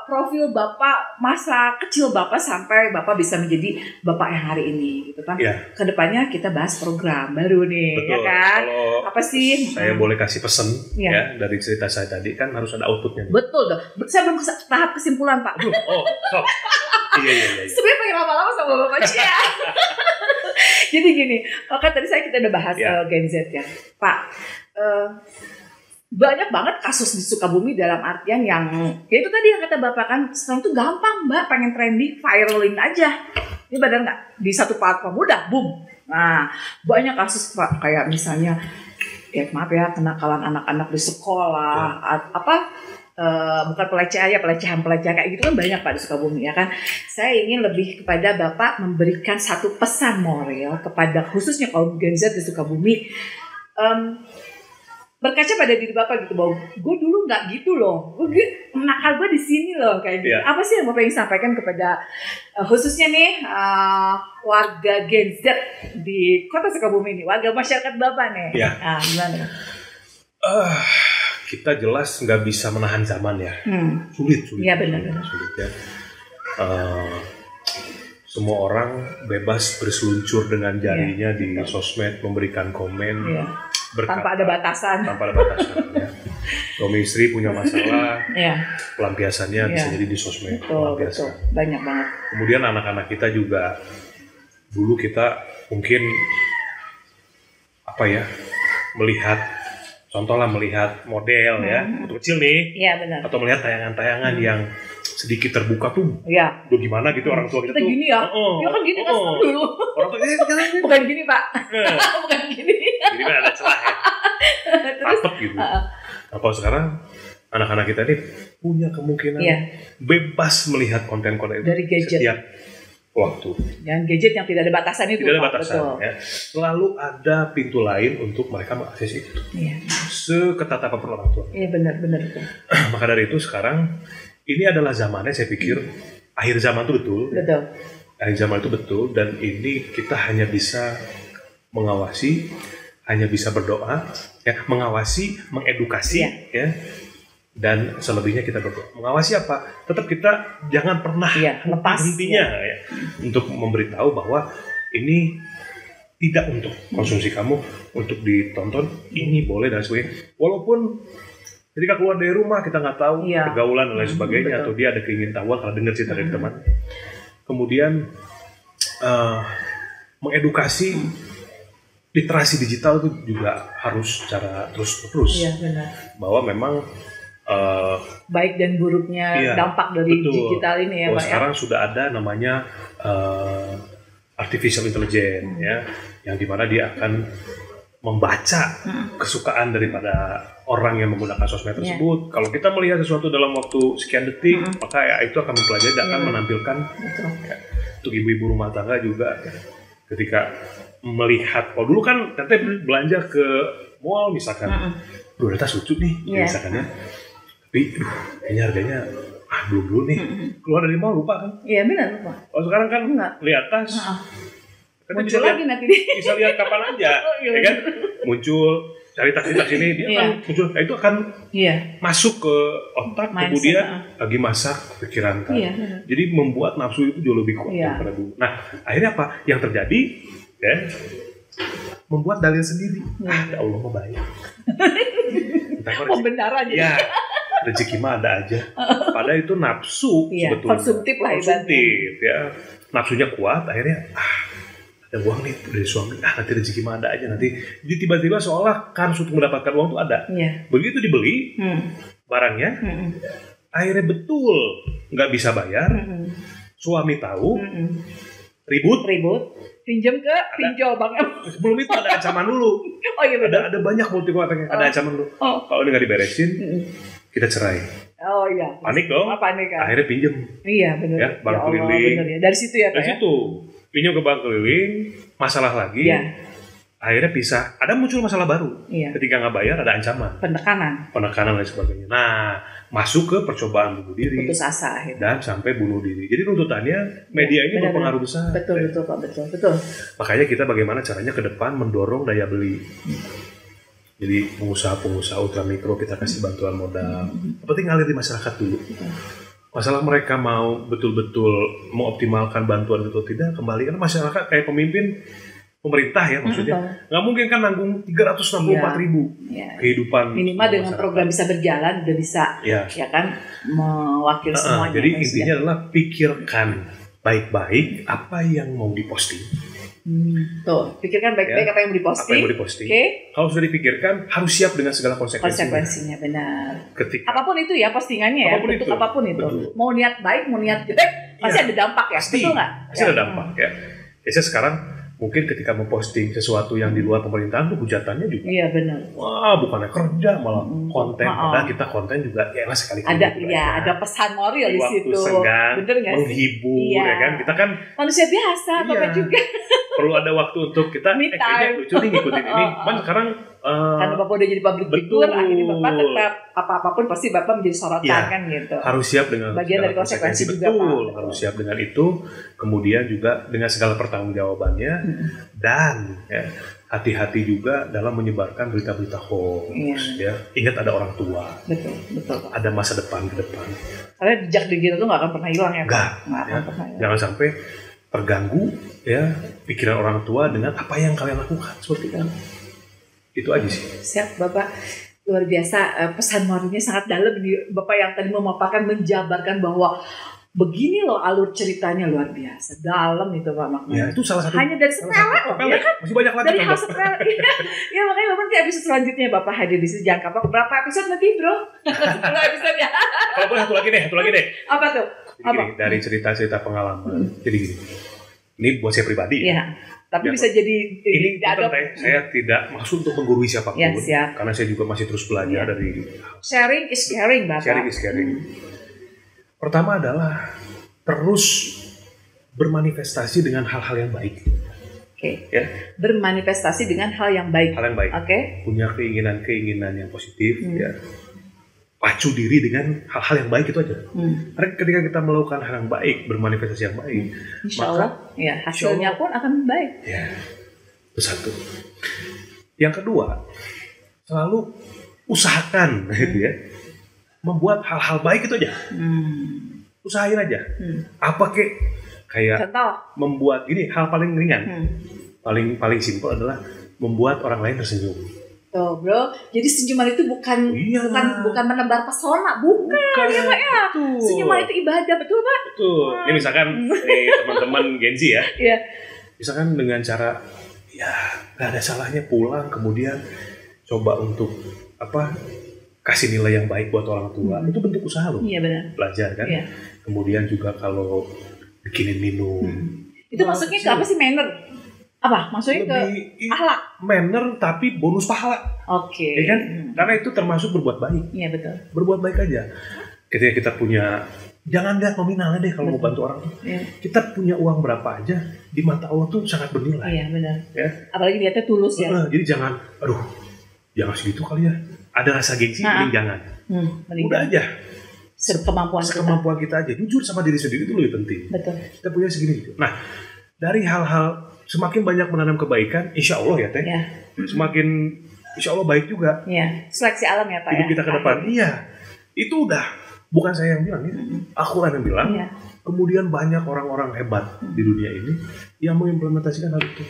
profil Bapak, masa kecil Bapak sampai Bapak bisa menjadi Bapak yang hari ini gitu kan. Kedepannya kita bahas program baru nih. Betul. Ya kan? Kalau apa sih? Saya boleh kasih pesan ya dari cerita saya tadi, kan harus ada outputnya. Betul dong. Saya belum tahap kesimpulan Pak. Stop. Iya. Sebenarnya pengen lama-lama sama Bapak Cia. Jadi gini, kan tadi kita udah bahas Gen Z ya, Pak. Banyak banget kasus di Sukabumi dalam artian yang, ya itu tadi yang kata Bapak kan, sekarang tuh gampang Mbak, pengen trending, viralin aja. Ini benar nggak? Di satu platform udah boom. Nah, banyak kasus Pak, kayak misalnya, ya maaf ya, kenakalan anak-anak di sekolah, bukan pelecehan kayak gitu kan banyak Pak di Sukabumi ya kan. Saya ingin lebih kepada Bapak memberikan satu pesan moral kepada khususnya kaum Gen Z di Sukabumi, berkaca pada diri Bapak gitu, bahwa gue dulu nggak gitu loh, nakal gue di sini loh kayak gitu. Apa sih yang Bapak ingin sampaikan kepada khususnya nih warga Gen Z di Kota Sukabumi ini, warga masyarakat Bapak nih? Gimana? Kita jelas nggak bisa menahan zaman ya, sulit. Iya benar. Sulit ya. Semua orang bebas berseluncur dengan jarinya di sosmed, memberikan komen, tanpa ada batasan. Ya. Suami istri punya masalah, pelampiasannya bisa jadi di sosmed. Betul. Banyak banget. Kemudian anak-anak kita juga, dulu kita mungkin melihat model ya, waktu kecil nih, benar. Atau melihat tayangan-tayangan yang sedikit terbuka tuh, udah gimana gitu orang tua kita tuh. Gini ya, kan gini kan dulu. Orang tua kita bukan gini Pak, bukan gini. Jadi kan ada celah ya, rapet gitu. Nah, kalau sekarang anak-anak kita nih punya kemungkinan bebas melihat konten-konten itu dari gadget setiap waktu. Dan gadget yang tidak ada batasan itu. Tidak ada batasan. Ya. Selalu ada pintu lain untuk mereka mengakses itu. Seketat apapun orang tua. Iya benar. Maka dari itu sekarang ini adalah zamannya, saya pikir akhir zaman itu betul. Akhir zaman itu betul, dan ini kita hanya bisa mengawasi, hanya bisa berdoa, mengawasi, mengedukasi, dan selebihnya kita berdoa. Mengawasi apa? Tetap kita jangan pernah lepas hentinya untuk memberitahu bahwa ini tidak untuk konsumsi kamu, untuk ditonton, ini boleh dan sebagainya. Walaupun ketika keluar dari rumah kita nggak tahu pergaulan dan lain sebagainya, atau dia ada keingintahuan kalau dengar cerita dari teman. Kemudian mengedukasi, literasi digital itu juga harus secara terus-menerus, benar. bahwa memang baik dan buruknya dampak dari digital ini ya Pak. Sekarang sudah ada namanya artificial intelligence ya, yang dimana dia akan membaca kesukaan daripada orang yang menggunakan sosmed tersebut. Kalau kita melihat sesuatu dalam waktu sekian detik, maka ya itu akan mempelajari dan akan menampilkan. Untuk ibu-ibu rumah tangga juga ketika melihat, kalau dulu kan teteh belanja ke mall misalkan, tas lucu nih misalkan ya, tapi kayaknya harganya belum dulu nih, keluar dari mall lupa kan? Iya benar lupa. Oh sekarang kan lihat tas, muncul lagi nanti bisa lihat kapan aja, ya kan? Muncul cari tas ini dia kan muncul, itu akan masuk ke otak, kemudian lagi masak pikiran kan. Jadi membuat nafsu itu jauh lebih kuat daripada dulu. Nah akhirnya apa yang terjadi? Ya, membuat dalil sendiri. Ya Allah mau bayar. Pembenaran ya. Rezeki mah ada aja. Padahal itu nafsu sebetulnya. Konsumtif lah ya. Nafsunya kuat, akhirnya ada uang nih dari suami. Nanti rezeki mah ada aja nanti. Jadi tiba-tiba seolah kan untuk mendapatkan uang itu ada. Begitu dibeli barangnya, akhirnya betul nggak bisa bayar. Suami tahu, ribut. Pinjam ke pinjol Bang. Sebelum itu ada ancaman dulu. Oh iya benar. Ada banyak multi ada ancaman dulu. Kalau ini nggak diberesin, kita cerai. Oh iya. Panik dong. Panik kan. Akhirnya pinjam. Iya benar. Ya, bank keliling. Benar ya. Dari situ ya Pak. Dari situ. Pinjam ke bank keliling, masalah lagi. Akhirnya pisah. Ada muncul masalah baru. Ketika nggak bayar ada ancaman. Penekanan dan sebagainya. Nah, masuk ke percobaan bunuh diri. Putus asa akhirnya. Dan sampai bunuh diri. Jadi runtutannya media ini berpengaruh besar. Betul Pak, betul. Makanya kita bagaimana caranya ke depan mendorong daya beli. Jadi pengusaha-pengusaha ultramikro kita kasih bantuan modal. Yang penting ngalir di masyarakat dulu. Masalah mereka mau betul-betul mengoptimalkan bantuan itu tidak, kembali karena masyarakat kayak pemimpin pemerintah ya maksudnya nggak mungkin kan nanggung 364.000 kehidupan minimal dengan program bisa berjalan udah bisa ya kan mewakili semuanya. Jadi intinya adalah pikirkan baik-baik apa yang mau diposting. Pikirkan baik-baik apa yang mau diposting. Apa yang mau diposting. Kalau sudah dipikirkan harus siap dengan segala konsekuensinya. Benar. Ketika apapun itu ya postingannya apapun itu. Mau niat baik mau niat jelek pasti ada dampak ya. Betul nggak? Pasti ada dampak ya. Biasanya sekarang mungkin ketika memposting sesuatu yang di luar pemerintahan tuh hujatannya juga. Iya benar. Wah bukannya kerja malah konten. Padahal kita konten juga ya lah sekali. Ada pesan moral di situ. Waktu senggang, bener nggak sih? menghibur ya kan. Kita kan manusia biasa, Bapak juga. Perlu ada waktu untuk kita kayaknya lucu nih ngikutin ini. Cuman sekarang karena Bapak udah jadi public figure, akhirnya Bapak tetap apapun pasti Bapak menjadi sorotan kan gitu. Harus siap dengan bagian dari konsekuensi juga Pak. Harus siap dengan itu, kemudian juga dengan segala pertanggungjawabannya dan hati-hati juga dalam menyebarkan berita-berita hoax. Ya. Ingat ada orang tua. Betul. Ada masa depan ke depan. Karena jejak digital itu nggak akan pernah hilang ya Pak. Nggak akan pernah hilang. Jangan sampai terganggu ya pikiran orang tua dengan apa yang kalian lakukan seperti itu. Itu aja sih. Siap Bapak, luar biasa pesan moralnya sangat dalam nih Bapak yang tadi memaparkan menjabarkan bahwa begini loh alur ceritanya luar biasa dalam itu Pak maknanya. Ya, itu salah satu. Hanya dari sepele loh ya kan? Masih banyak lagi dari hal sepele. Ya makanya Bapak nanti episode selanjutnya Bapak hadir di sini jangan kapok. Berapa episode nanti bro? 10 episode ya. Kalau boleh satu lagi deh. Apa tuh? Jadi, dari cerita-cerita pengalaman. Jadi gini. Ini buat saya pribadi. Iya. Tapi bisa jadi ini saya tidak maksud untuk menggurui siapapun karena saya juga masih terus belajar dari sharing is caring Bapak. Sharing is caring. Pertama adalah terus bermanifestasi dengan hal-hal yang baik. Ya. Bermanifestasi dengan hal yang baik. Hal yang baik. Punya keinginan yang positif ya. Pacu diri dengan hal-hal yang baik itu aja. Karena ketika kita melakukan hal yang baik, bermanifestasi yang baik, insya Allah, hasilnya pun akan baik. Ya, itu satu. Yang kedua, selalu usahakan, gitu ya, membuat hal-hal baik itu aja. Usahain aja. Apa kayak contoh, membuat gini, hal paling ringan, paling simpel adalah membuat orang lain tersenyum. Tuh bro, jadi senyuman itu bukan menebar pesona, bukan ya Pak ya. Senyuman itu ibadah, betul Pak? Betul. Ini misalkan teman-teman Gen Z ya. Iya. Misalkan dengan cara nggak ada salahnya pulang kemudian coba untuk kasih nilai yang baik buat orang tua, itu bentuk usaha loh. Iya benar. Belajar kan. Iya. Kemudian juga kalau bikinin minum. Itu maksudnya ke apa sih manner? Apa? Maksudnya lebih ke akhlak? Manner tapi bonus pahala. Oke. Ya kan? Karena itu termasuk berbuat baik. Iya betul. Berbuat baik aja. Ketika kita punya, jangan lihat nominalnya deh kalau mau bantu orang. Iya. Kita punya uang berapa aja, di mata Allah tuh sangat bernilai. Iya benar. Ya? Apalagi lihatnya tulus ya. Jadi jangan, jangan segitu kali ya. Ada rasa gengsi, mending jangan. Udah aja. Sekemampuan kita aja. Jujur sama diri sendiri itu lebih penting. Betul. Kita punya segini gitu. Nah, dari hal-hal semakin banyak menanam kebaikan, insya Allah ya Teh. Ya. Semakin insya Allah baik juga. Iya. Seleksi alam ya Pak. Hidup kita ke depan. Iya. Itu udah bukan saya yang bilang ya. Al-Quran yang bilang. Iya. Kemudian banyak orang-orang hebat di dunia ini yang mengimplementasikan hal itu.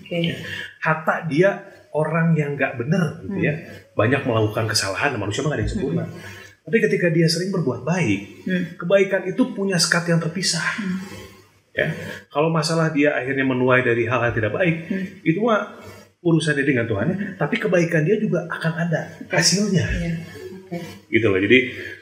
Okay. Hatta dia orang yang nggak benar gitu ya. Banyak melakukan kesalahan, manusia mah nggak ada yang sempurna. Tapi ketika dia sering berbuat baik, kebaikan itu punya sekat yang terpisah. Ya, kalau masalah dia akhirnya menuai dari hal yang tidak baik, itu mah urusannya dengan Tuhan. Tapi kebaikan dia juga akan ada hasilnya. Gitu loh. Jadi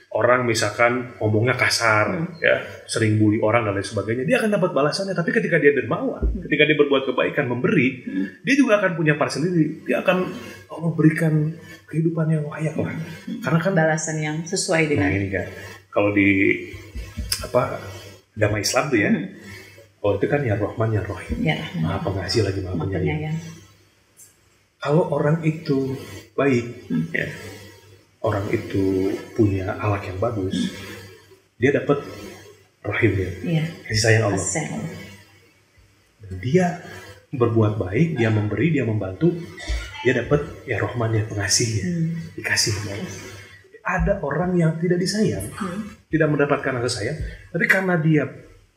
orang misalkan ngomongnya kasar, ya, sering bully orang dan lain sebagainya, dia akan dapat balasannya. Tapi ketika dia dermawan, ketika dia berbuat kebaikan, memberi, dia juga akan punya part sendiri. Dia akan memberikan kehidupan yang layak lah. Karena kan balasan yang sesuai dengan. Nah ini kan, kalau di agama Islam tuh ya, kalau itu kan ya Rahman ya Rahim, Maha Pengasih lagi Maha Penyayang. Kalau orang itu baik, ya, orang itu punya akhlak yang bagus, dia dapat rahimnya, kasih sayang Allah. Dan dia berbuat baik, dia memberi, dia membantu, dia dapat ya Rahman ya pengasihnya, dikasih Allah. Ada orang yang tidak disayang, tidak mendapatkan kasih sayang, tapi karena dia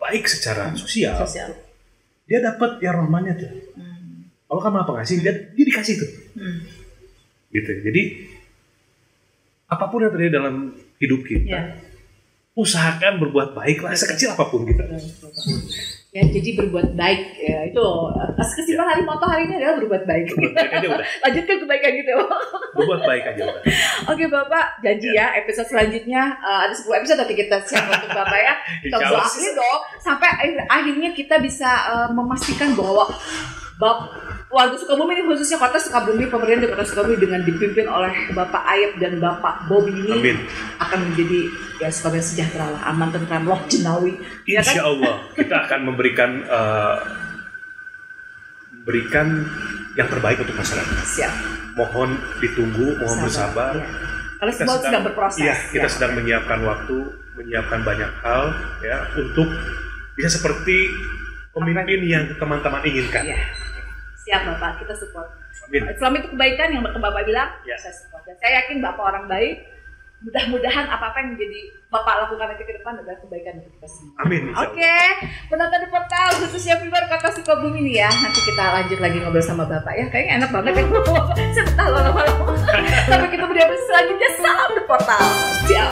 baik secara sosial, dia dapat ya Rahmannya tuh. Allah kan Maha Pengasih, dia dikasih tuh. Gitu. Jadi apapun yang terjadi dalam hidup kita, usahakan berbuat baik lah, sekecil apapun kita. Ya, jadi berbuat baik ya, itu kesimpulan moto hari ini adalah berbuat baik. Lanjutkan kebaikan gitu. Berbuat baik aja udah. Oke Bapak, janji ya episode selanjutnya ada 10 episode nanti kita siap untuk Bapak ya. Kita doain dong sampai akhirnya kita bisa memastikan bahwa warga Sukabumi ini, khususnya kota Sukabumi, pemerintah di kota Sukabumi dengan dipimpin oleh Bapak Ayep dan Bapak Bobi ini akan menjadi ya Sukabumi sejahtera lah, aman, tentram, loh, jinawi. Insya Allah kita akan memberikan yang terbaik untuk masyarakat. Siap. Mohon ditunggu, mohon bersabar. Ya. Karena semua sedang berproses. Iya, kita sedang menyiapkan waktu, menyiapkan banyak hal ya untuk bisa seperti pemimpin yang teman-teman inginkan. Ya. Siap Bapak, kita support. Amin. Islam itu kebaikan yang Bapak bilang, saya support. Dan saya yakin Bapak orang baik. Mudah-mudahan apa-apa yang menjadi Bapak lakukan nanti ke depan adalah kebaikan untuk kita semua. Amin. Oke, penonton di portal khususnya Viewer Kota Sukabumi nih ya. Nanti kita lanjut lagi ngobrol sama Bapak ya. Kayaknya enak banget ya. Saya betah lama-lama. Sampai ketemu di episode selanjutnya. Salam di portal. Siap.